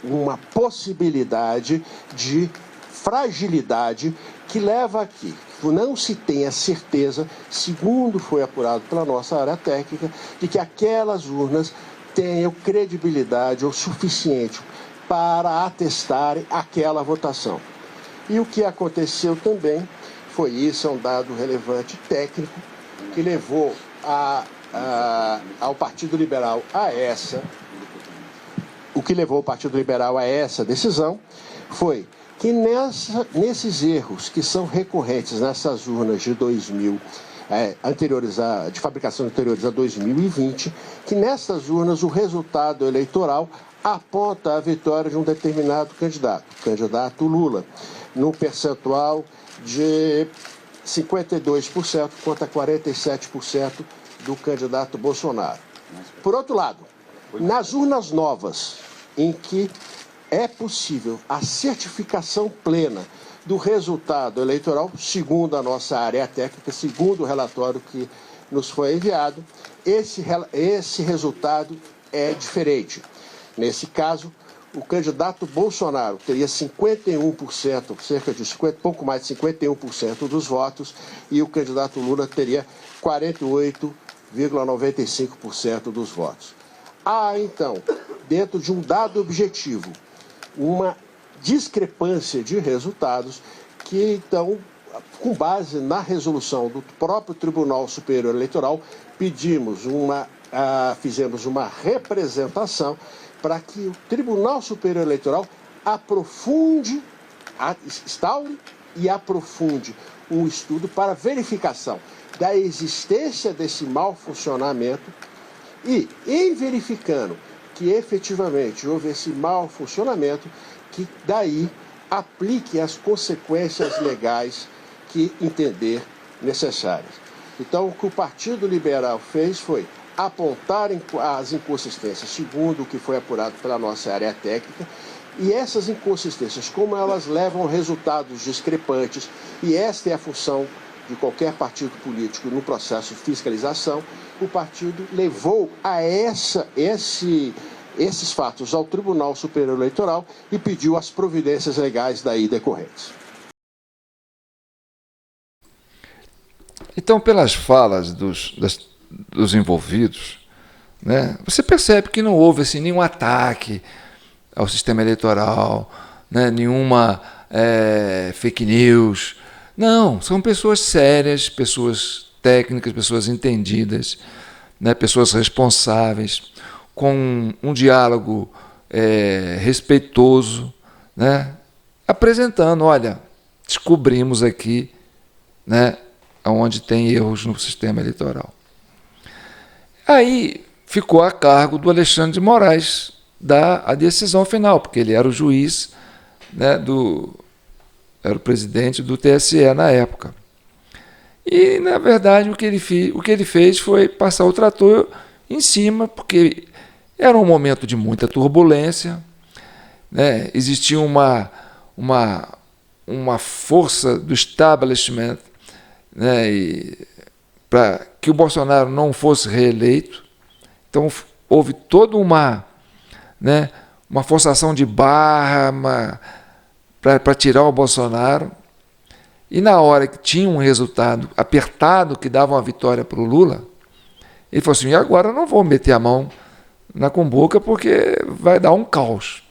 uma possibilidade de fragilidade que leva aqui. Não se tem a certeza, segundo foi apurado pela nossa área técnica, de que aquelas urnas tenham credibilidade o suficiente para atestarem aquela votação. E o que aconteceu também foi isso, é um dado relevante técnico que levou ao Partido Liberal o que levou o Partido Liberal a essa decisão foi que nesses erros que são recorrentes nessas urnas de de fabricação anteriores a 2020, que nessas urnas o resultado eleitoral aponta a vitória de um determinado candidato, o candidato Lula, num percentual de 52% contra 47% do candidato Bolsonaro. Por outro lado, nas urnas novas, em que é possível a certificação plena do resultado eleitoral, segundo a nossa área técnica, segundo o relatório que nos foi enviado, esse resultado é diferente. Nesse caso, o candidato Bolsonaro teria 51%, pouco mais de 51% dos votos, e o candidato Lula teria 48,95% dos votos. Há, então, dentro de um dado objetivo, uma discrepância de resultados que, então, com base na resolução do próprio Tribunal Superior Eleitoral, fizemos uma representação para que o Tribunal Superior Eleitoral instaure e aprofunde um estudo para verificação da existência desse mau funcionamento e, em verificando que efetivamente houve esse mau funcionamento, que daí aplique as consequências legais que entender necessárias. Então, o que o Partido Liberal fez foi apontar as inconsistências, segundo o que foi apurado pela nossa área técnica, e essas inconsistências, como elas levam a resultados discrepantes, e esta é a função de qualquer partido político no processo de fiscalização, o partido levou a esses fatos ao Tribunal Superior Eleitoral e pediu as providências legais daí decorrentes. Então, pelas falas dos envolvidos, né, você percebe que não houve assim, nenhum ataque ao sistema eleitoral, né, nenhuma fake news. Não, são pessoas sérias, pessoas técnicas, pessoas entendidas, né, pessoas responsáveis, com um diálogo respeitoso, né, apresentando, olha, descobrimos aqui, né, onde tem erros no sistema eleitoral. Aí ficou a cargo do Alexandre de Moraes dar a decisão final, porque ele era o juiz, né, era o presidente do TSE na época. E, na verdade, o que ele fez foi passar o trator em cima, porque era um momento de muita turbulência, né? Existia uma força do establishment, né, para que o Bolsonaro não fosse reeleito. Então, houve toda uma forçação de barra para tirar o Bolsonaro. E na hora que tinha um resultado apertado, que dava uma vitória para o Lula, ele falou assim, e agora eu não vou meter a mão na cumbuca porque vai dar um caos.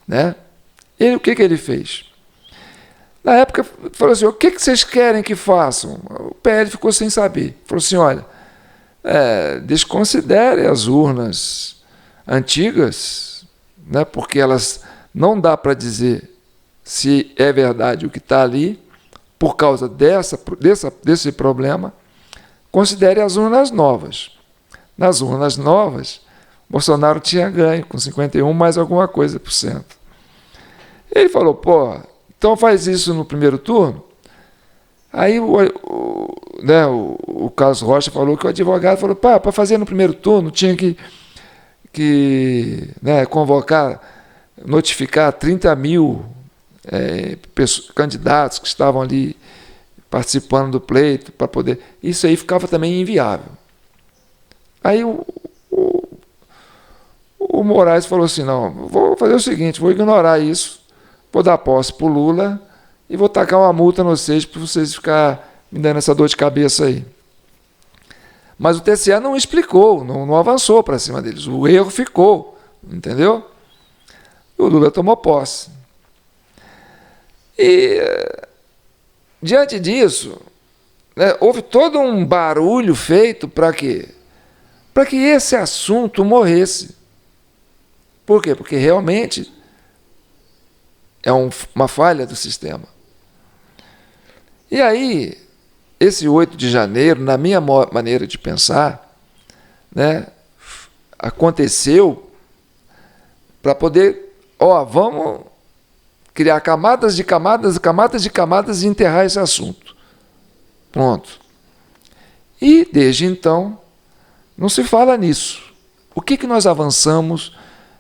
Né? O que ele fez? Na época, falou assim, o que vocês querem que façam? O PL ficou sem saber. Falou assim, olha, desconsidere as urnas antigas, né, porque elas não dá para dizer se é verdade o que está ali, por causa desse problema. Considere as urnas novas. Nas urnas novas, Bolsonaro tinha ganho com 51 mais alguma coisa por cento. Ele falou, pô, então faz isso no primeiro turno. Aí o Carlos Rocha falou que o advogado falou, para fazer no primeiro turno tinha que convocar, notificar 30 mil candidatos que estavam ali participando do pleito para poder. Isso aí ficava também inviável. Aí o Moraes falou assim, não, vou fazer o seguinte, vou ignorar isso, vou dar posse para o Lula e vou tacar uma multa no vocês para vocês ficarem me dando essa dor de cabeça aí. Mas o TSE não explicou, não avançou para cima deles. O erro ficou, entendeu? E o Lula tomou posse. E, diante disso, né, houve todo um barulho feito para quê? Para que esse assunto morresse. Por quê? Porque realmente é uma falha do sistema. E aí, esse 8 de janeiro, na minha maneira de pensar, né, aconteceu para poder, vamos criar camadas de camadas, camadas de camadas e enterrar esse assunto. Pronto. E, desde então, não se fala nisso. O que nós avançamos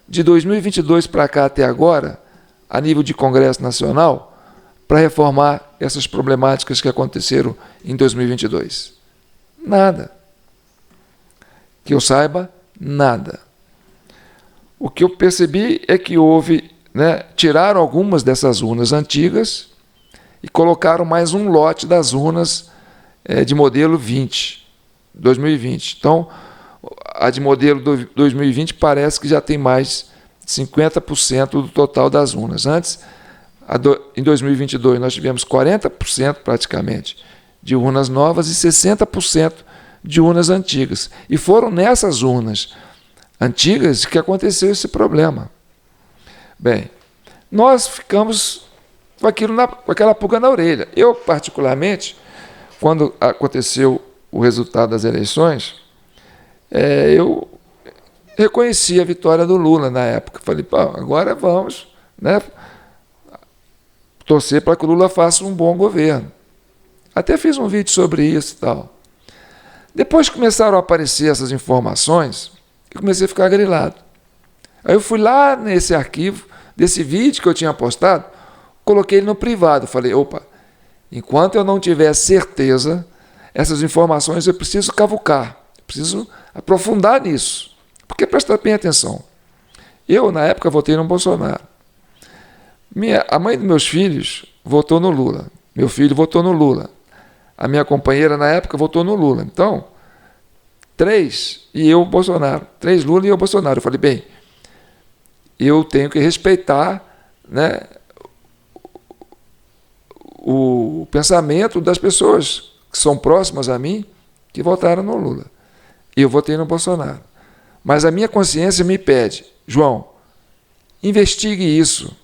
de 2022 para cá até agora, a nível de Congresso Nacional, para reformar essas problemáticas que aconteceram em 2022? Nada. Que eu saiba, nada. O que eu percebi é que houve, tiraram algumas dessas urnas antigas e colocaram mais um lote das urnas de modelo 2020. Então, a de modelo 2020 parece que já tem mais de 50% do total das urnas. Antes, em 2022, nós tivemos 40% praticamente de urnas novas e 60% de urnas antigas. E foram nessas urnas antigas que aconteceu esse problema. Bem, nós ficamos com aquela pulga na orelha. Eu, particularmente, quando aconteceu o resultado das eleições, reconheci a vitória do Lula na época. Falei, pô, agora vamos, né, torcer para que o Lula faça um bom governo. Até fiz um vídeo sobre isso e tal. Depois começaram a aparecer essas informações, eu comecei a ficar grilado. Aí eu fui lá nesse arquivo, desse vídeo que eu tinha postado, coloquei ele no privado. Falei, opa, enquanto eu não tiver certeza, essas informações eu preciso cavucar, eu preciso aprofundar nisso. Porque presta bem atenção. Eu, na época, votei no Bolsonaro. A mãe dos meus filhos votou no Lula. Meu filho votou no Lula. A minha companheira, na época, votou no Lula. Então, 3 e eu, Bolsonaro. 3 Lula e eu, Bolsonaro. Eu falei, bem, eu tenho que respeitar, né, o pensamento das pessoas que são próximas a mim, que votaram no Lula. E eu votei no Bolsonaro. Mas a minha consciência me pede, João, investigue isso.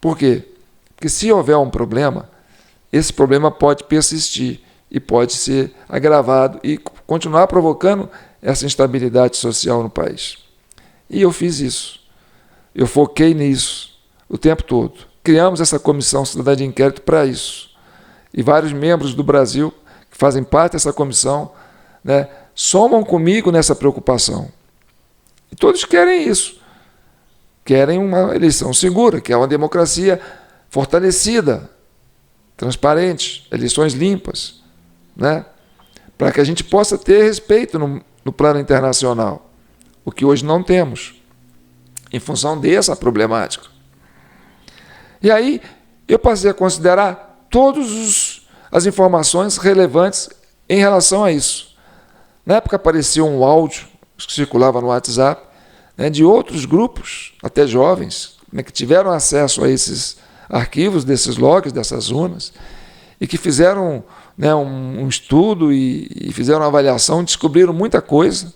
Por quê? Porque se houver um problema, esse problema pode persistir e pode ser agravado e continuar provocando essa instabilidade social no país. E eu fiz isso. Eu foquei nisso o tempo todo. Criamos essa comissão cidadã de inquérito para isso. E vários membros do Brasil que fazem parte dessa comissão, né, somam comigo nessa preocupação. E todos querem isso. Querem uma eleição segura, que é uma democracia fortalecida, transparente, eleições limpas, né? Para que a gente possa ter respeito no plano internacional, o que hoje não temos, em função dessa problemática. E aí eu passei a considerar todas as informações relevantes em relação a isso. Na época apareceu um áudio que circulava no WhatsApp, né, de outros grupos, até jovens, né, que tiveram acesso a esses arquivos, desses logs, dessas urnas, e que fizeram, né, um estudo e fizeram uma avaliação, descobriram muita coisa,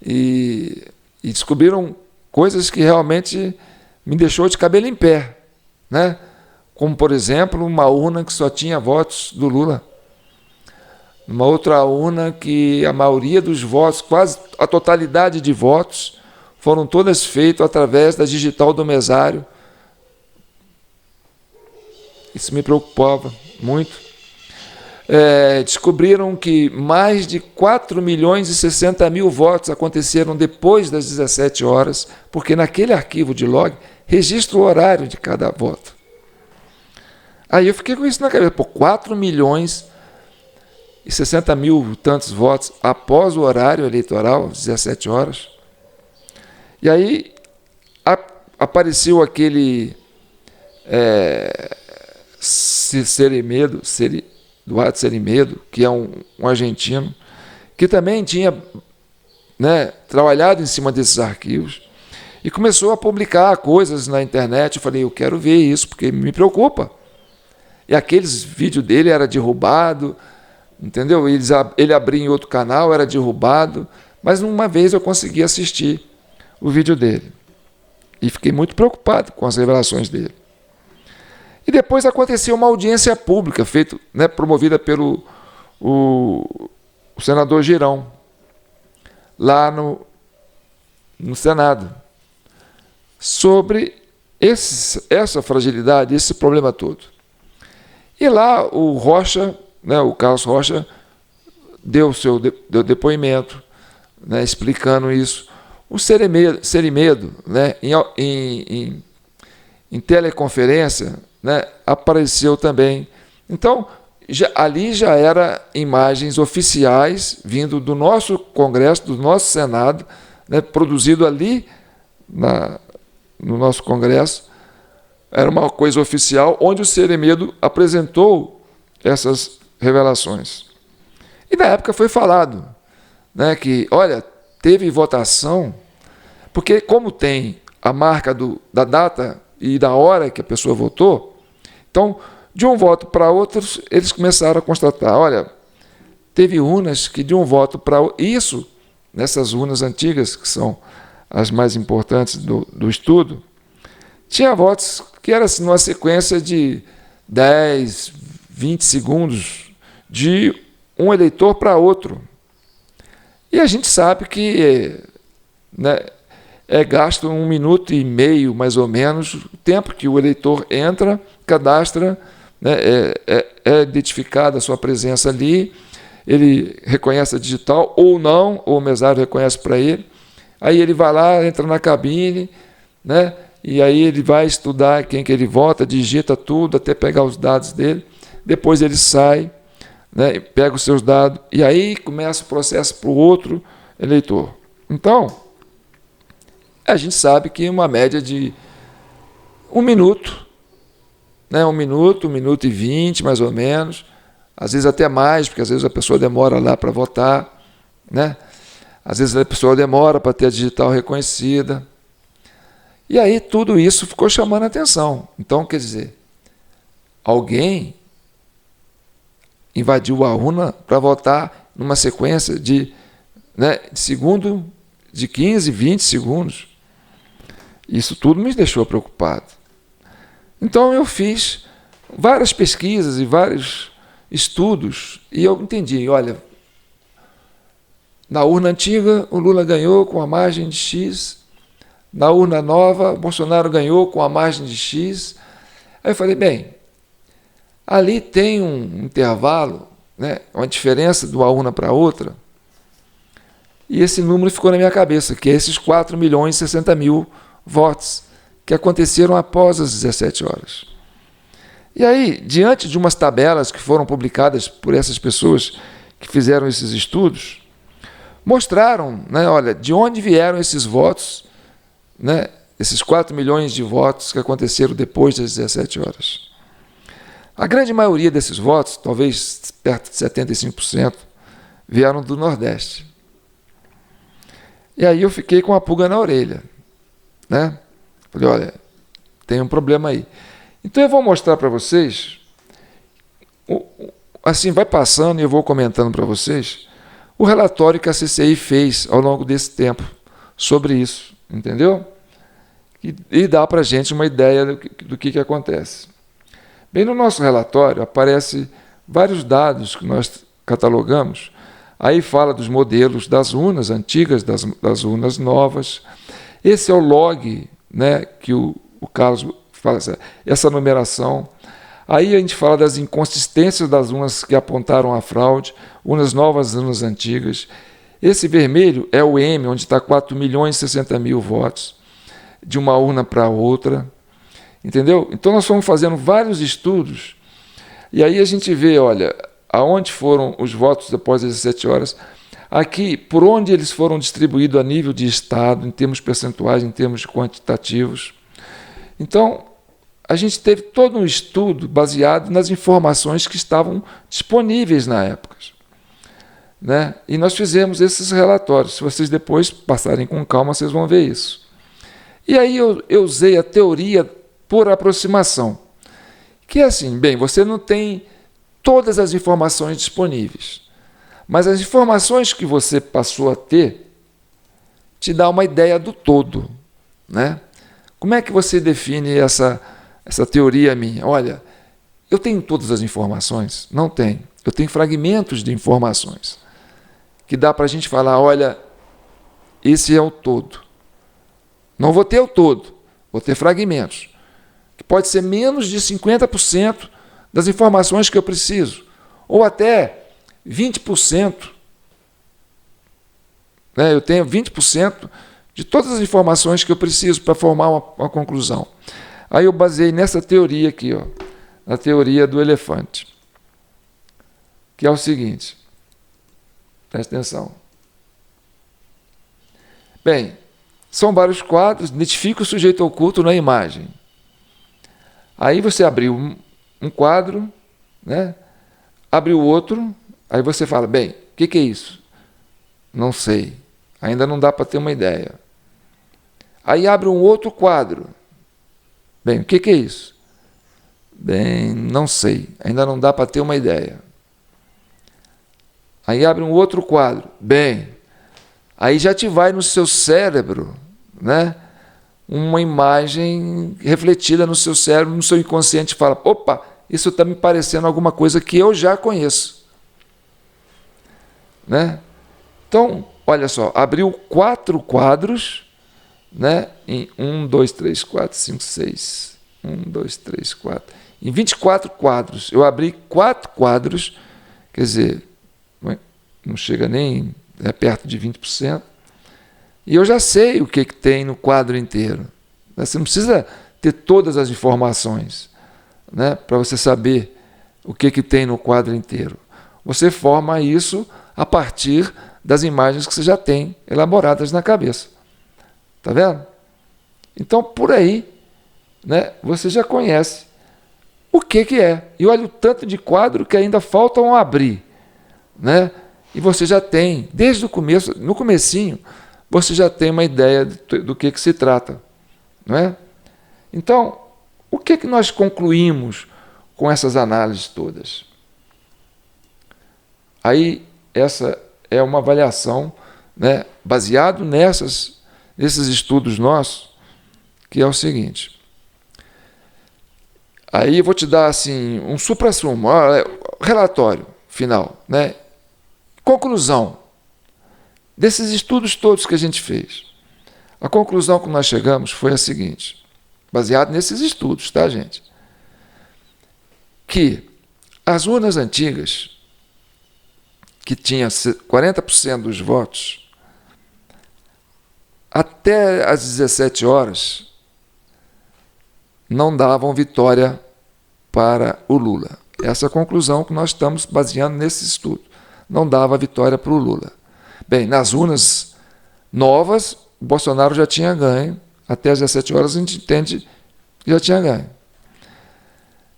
e descobriram coisas que realmente me deixou de cabelo em pé, né? Como, por exemplo, uma urna que só tinha votos do Lula. Uma outra urna que a maioria dos votos, quase a totalidade de votos, foram todas feitas através da digital do mesário. Isso me preocupava muito. Descobriram que mais de 4.060.000 votos aconteceram depois das 17 horas, porque naquele arquivo de log registra o horário de cada voto. Aí eu fiquei com isso na cabeça. Pô, 4.060.000 tantos votos após o horário eleitoral, 17 horas. E aí apareceu aquele Eduardo Serimedo, que é um argentino, que também tinha, né, trabalhado em cima desses arquivos, e começou a publicar coisas na internet. Eu falei, eu quero ver isso, porque me preocupa. E aqueles vídeos dele era derrubado, entendeu? Ele abria em outro canal, era derrubado, mas uma vez eu consegui assistir o vídeo dele. E fiquei muito preocupado com as revelações dele. E depois aconteceu uma audiência pública, feita, né, promovida pelo o senador Girão, lá no Senado, sobre essa fragilidade, esse problema todo. E lá o Rocha, né, o Carlos Rocha, deu seu depoimento, né, explicando isso. O Serimedo, né, em teleconferência, né, apareceu também. Então, ali já era imagens oficiais vindo do nosso Congresso, do nosso Senado, né, produzido ali no nosso Congresso. Era uma coisa oficial, onde o Serimedo apresentou essas revelações. E na época foi falado, né, que, olha, teve votação, porque como tem a marca da data e da hora que a pessoa votou, então, de um voto para outro, eles começaram a constatar, olha, teve urnas que de um voto para outro, isso, nessas urnas antigas, que são as mais importantes do estudo, tinha votos que era assim, numa sequência de 10, 20 segundos de um eleitor para outro. E a gente sabe que né, é gasto 1 minuto e meio, mais ou menos, o tempo que o eleitor entra, cadastra, né, é identificada a sua presença ali, ele reconhece a digital ou não, ou o mesário reconhece para ele, aí ele vai lá, entra na cabine, né, e aí ele vai estudar quem que ele vota, digita tudo até pegar os dados dele, depois ele sai, né, pega os seus dados, e aí começa o processo para o outro eleitor. Então, a gente sabe que uma média de 1 minuto, né, 1 minuto e 20, mais ou menos, às vezes até mais, porque às vezes a pessoa demora lá para votar, né? Às vezes a pessoa demora para ter a digital reconhecida. E aí tudo isso ficou chamando a atenção. Então, quer dizer, alguém invadiu a urna para votar numa sequência de, né, de segundo, de 15, 20 segundos. Isso tudo me deixou preocupado. Então eu fiz várias pesquisas e vários estudos e eu entendi, olha, na urna antiga o Lula ganhou com a margem de X, na urna nova o Bolsonaro ganhou com a margem de X. Aí eu falei, bem, ali tem um intervalo, né, uma diferença de uma urna para outra, e esse número ficou na minha cabeça, que é esses 4.060.000 votos que aconteceram após as 17 horas. E aí, diante de umas tabelas que foram publicadas por essas pessoas que fizeram esses estudos, mostraram, né, olha, de onde vieram esses votos, né, esses 4 milhões de votos que aconteceram depois das 17 horas. A grande maioria desses votos, talvez perto de 75%, vieram do Nordeste. E aí eu fiquei com a pulga na orelha, né? Falei, olha, tem um problema aí. Então eu vou mostrar para vocês, assim vai passando e eu vou comentando para vocês, o relatório que a CCI fez ao longo desse tempo sobre isso, entendeu? E dá para a gente uma ideia do que acontece. Bem, no nosso relatório aparecem vários dados que nós catalogamos. Aí fala dos modelos das urnas antigas, das urnas novas. Esse é o log, né, que o Carlos fala, essa numeração. Aí a gente fala das inconsistências das urnas que apontaram a fraude, urnas novas, urnas antigas. Esse vermelho é o M, onde está 4.060.000 votos, de uma urna para outra. Entendeu? Então nós fomos fazendo vários estudos, e aí a gente vê, olha, aonde foram os votos após as 17 horas, aqui, por onde eles foram distribuídos a nível de Estado, em termos percentuais, em termos quantitativos. Então, a gente teve todo um estudo baseado nas informações que estavam disponíveis na época, né? E nós fizemos esses relatórios. Se vocês depois passarem com calma, vocês vão ver isso. E aí eu usei a teoria por aproximação, que é assim, bem, você não tem todas as informações disponíveis, mas as informações que você passou a ter te dá uma ideia do todo, né? Como é que você define essa teoria minha? Olha, eu tenho todas as informações? Não tenho. Eu tenho fragmentos de informações que dá para a gente falar, olha, esse é o todo. Não vou ter o todo, vou ter fragmentos. Que pode ser menos de 50% das informações que eu preciso, ou até 20%. Né? Eu tenho 20% de todas as informações que eu preciso para formar uma conclusão. Aí eu baseei nessa teoria aqui, ó, na teoria do elefante, que é o seguinte, presta atenção. Bem, são vários quadros, identifica o sujeito oculto na imagem. Aí você abriu um quadro, né? Abriu outro, aí você fala, bem, o que é isso? Não sei, ainda não dá para ter uma ideia. Aí abre um outro quadro. Bem, o que é isso? Bem, não sei, ainda não dá para ter uma ideia. Aí abre um outro quadro. Bem, aí já te vai no seu cérebro, né? Uma imagem refletida no seu cérebro, no seu inconsciente, fala, opa, isso está me parecendo alguma coisa que eu já conheço. Né? Então, olha só, abriu 4 quadros, né? Em 1, 2, 3, 4, 5, 6. 1, 2, 3, 4. Em 24 quadros. Eu abri 4 quadros, quer dizer, não chega nem perto de 20%. E eu já sei o que tem no quadro inteiro. Você não precisa ter todas as informações, né, para você saber o que tem no quadro inteiro. Você forma isso a partir das imagens que você já tem elaboradas na cabeça. Tá vendo? Então, por aí, né, você já conhece o que é. E olha o tanto de quadro que ainda faltam abrir, né? E você já tem, desde o começo, no comecinho, você já tem uma ideia do que se trata, não é? Então, o que nós concluímos com essas análises todas? Aí, essa é uma avaliação, né, baseado nesses estudos nossos, que é o seguinte. Aí eu vou te dar assim, um suprassumo, relatório final, né? Conclusão desses estudos todos que a gente fez. A conclusão que nós chegamos foi a seguinte, baseado nesses estudos, tá, gente? Que as urnas antigas, que tinham 40% dos votos, até às 17 horas, não davam vitória para o Lula. Essa é a conclusão que nós estamos baseando nesse estudo. Não dava vitória para o Lula. Bem, nas urnas novas, o Bolsonaro já tinha ganho. Até às 17 horas a gente entende que já tinha ganho.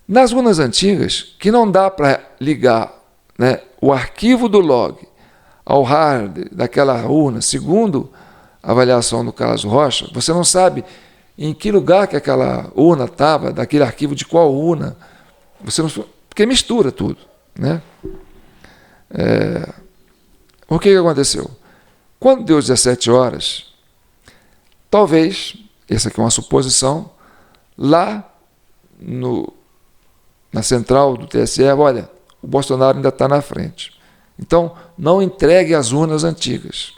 Nas urnas antigas, que não dá para ligar, né, o arquivo do log ao hard daquela urna, segundo a avaliação do Carlos Rocha, você não sabe em que lugar que aquela urna estava, daquele arquivo de qual urna, você não, porque mistura tudo, né? O que aconteceu? Quando deu 17 horas, talvez, essa aqui é uma suposição, lá na central do TSE, olha, o Bolsonaro ainda está na frente. Então, não entregue as urnas antigas.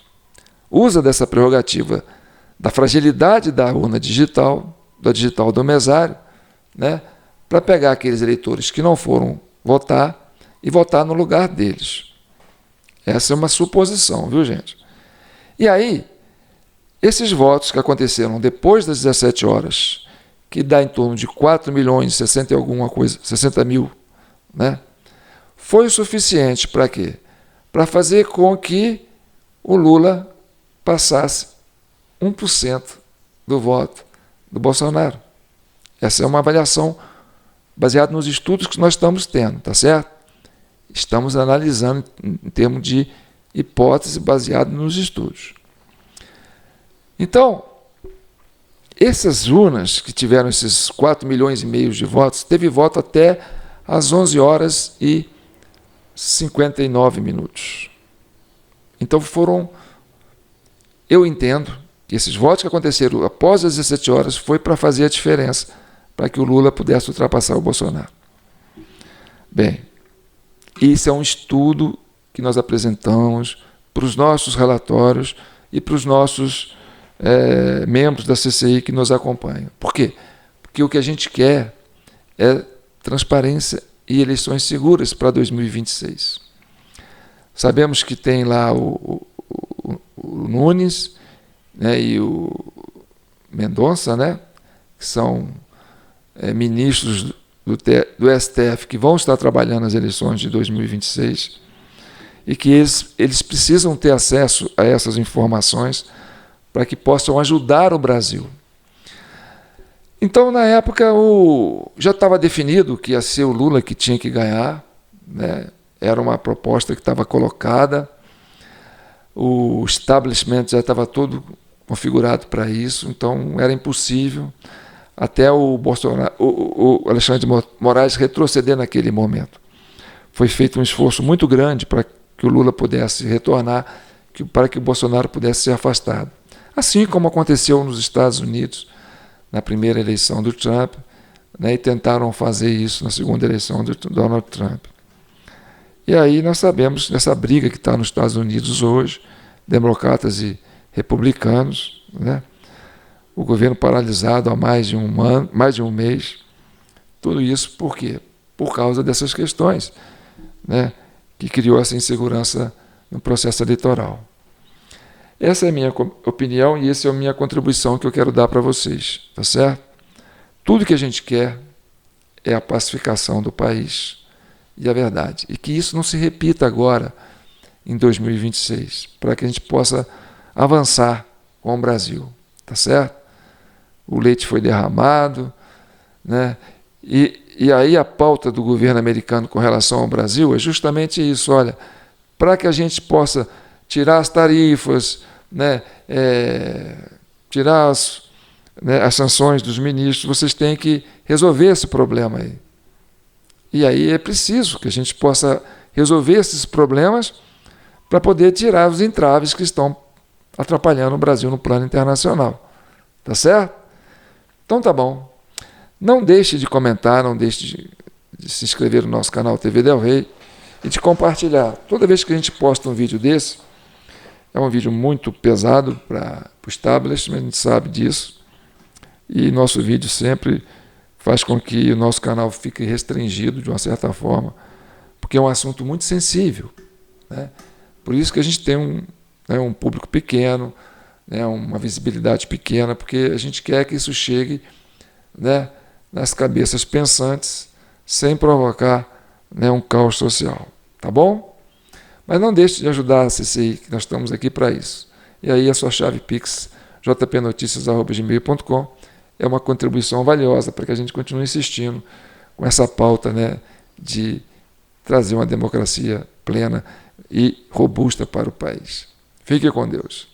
Usa dessa prerrogativa da fragilidade da urna digital, da digital do mesário, né, para pegar aqueles eleitores que não foram votar e votar no lugar deles. Essa é uma suposição, viu, gente? E aí, esses votos que aconteceram depois das 17 horas, que dá em torno de 4 milhões e 60 e alguma coisa, 60 mil, né, foi o suficiente para quê? Para fazer com que o Lula passasse 1% do voto do Bolsonaro. Essa é uma avaliação baseada nos estudos que nós estamos tendo, tá certo? Estamos analisando em termos de hipótese baseado nos estudos. Então, essas urnas que tiveram esses 4 milhões e meio de votos, teve voto até às 11 horas e 59 minutos. Então eu entendo que esses votos que aconteceram após as 17 horas foi para fazer a diferença, para que o Lula pudesse ultrapassar o Bolsonaro. Bem, isso é um estudo que nós apresentamos para os nossos relatórios e para os nossos membros da CCI que nos acompanham. Por quê? Porque o que a gente quer é transparência e eleições seguras para 2026. Sabemos que tem lá o Nunes, né, e o Mendonça, né, que são ministros do STF que vão estar trabalhando nas eleições de 2026 e que eles precisam ter acesso a essas informações para que possam ajudar o Brasil. Então, na época, já estava definido que ia ser o Lula que tinha que ganhar, né? Era uma proposta que estava colocada, o establishment já estava todo configurado para isso, então era impossível até o Alexandre de Moraes retroceder naquele momento. Foi feito um esforço muito grande para que o Lula pudesse retornar, para que o Bolsonaro pudesse ser afastado. Assim como aconteceu nos Estados Unidos, na primeira eleição do Trump, né, e tentaram fazer isso na segunda eleição do Donald Trump. E aí nós sabemos dessa briga que está nos Estados Unidos hoje, democratas e republicanos, né? O governo paralisado há mais de um ano, mais de um mês. Tudo isso por quê? Por causa dessas questões, né? Que criou essa insegurança no processo eleitoral. Essa é a minha opinião e essa é a minha contribuição que eu quero dar para vocês, tá certo? Tudo que a gente quer é a pacificação do país e a verdade. E que isso não se repita agora, em 2026, para que a gente possa avançar com o Brasil, tá certo? O leite foi derramado, né? E aí a pauta do governo americano com relação ao Brasil é justamente isso, olha, para que a gente possa tirar as tarifas, né, tirar as sanções dos ministros, vocês têm que resolver esse problema aí. E aí é preciso que a gente possa resolver esses problemas para poder tirar os entraves que estão atrapalhando o Brasil no plano internacional. Tá certo? Então tá bom. Não deixe de comentar, não deixe de se inscrever no nosso canal TV Del Rey e de compartilhar. Toda vez que a gente posta um vídeo desse, é um vídeo muito pesado para o establishment, a gente sabe disso, e nosso vídeo sempre faz com que o nosso canal fique restringido de uma certa forma, porque é um assunto muito sensível, né? Por isso que a gente tem um público pequeno, né, uma visibilidade pequena, porque a gente quer que isso chegue, né, nas cabeças pensantes, sem provocar, né, um caos social. Tá bom? Mas não deixe de ajudar a CCI, que nós estamos aqui para isso. E aí a sua chave Pix, jpnoticias@gmail.com, é uma contribuição valiosa para que a gente continue insistindo com essa pauta, né, de trazer uma democracia plena e robusta para o país. Fique com Deus.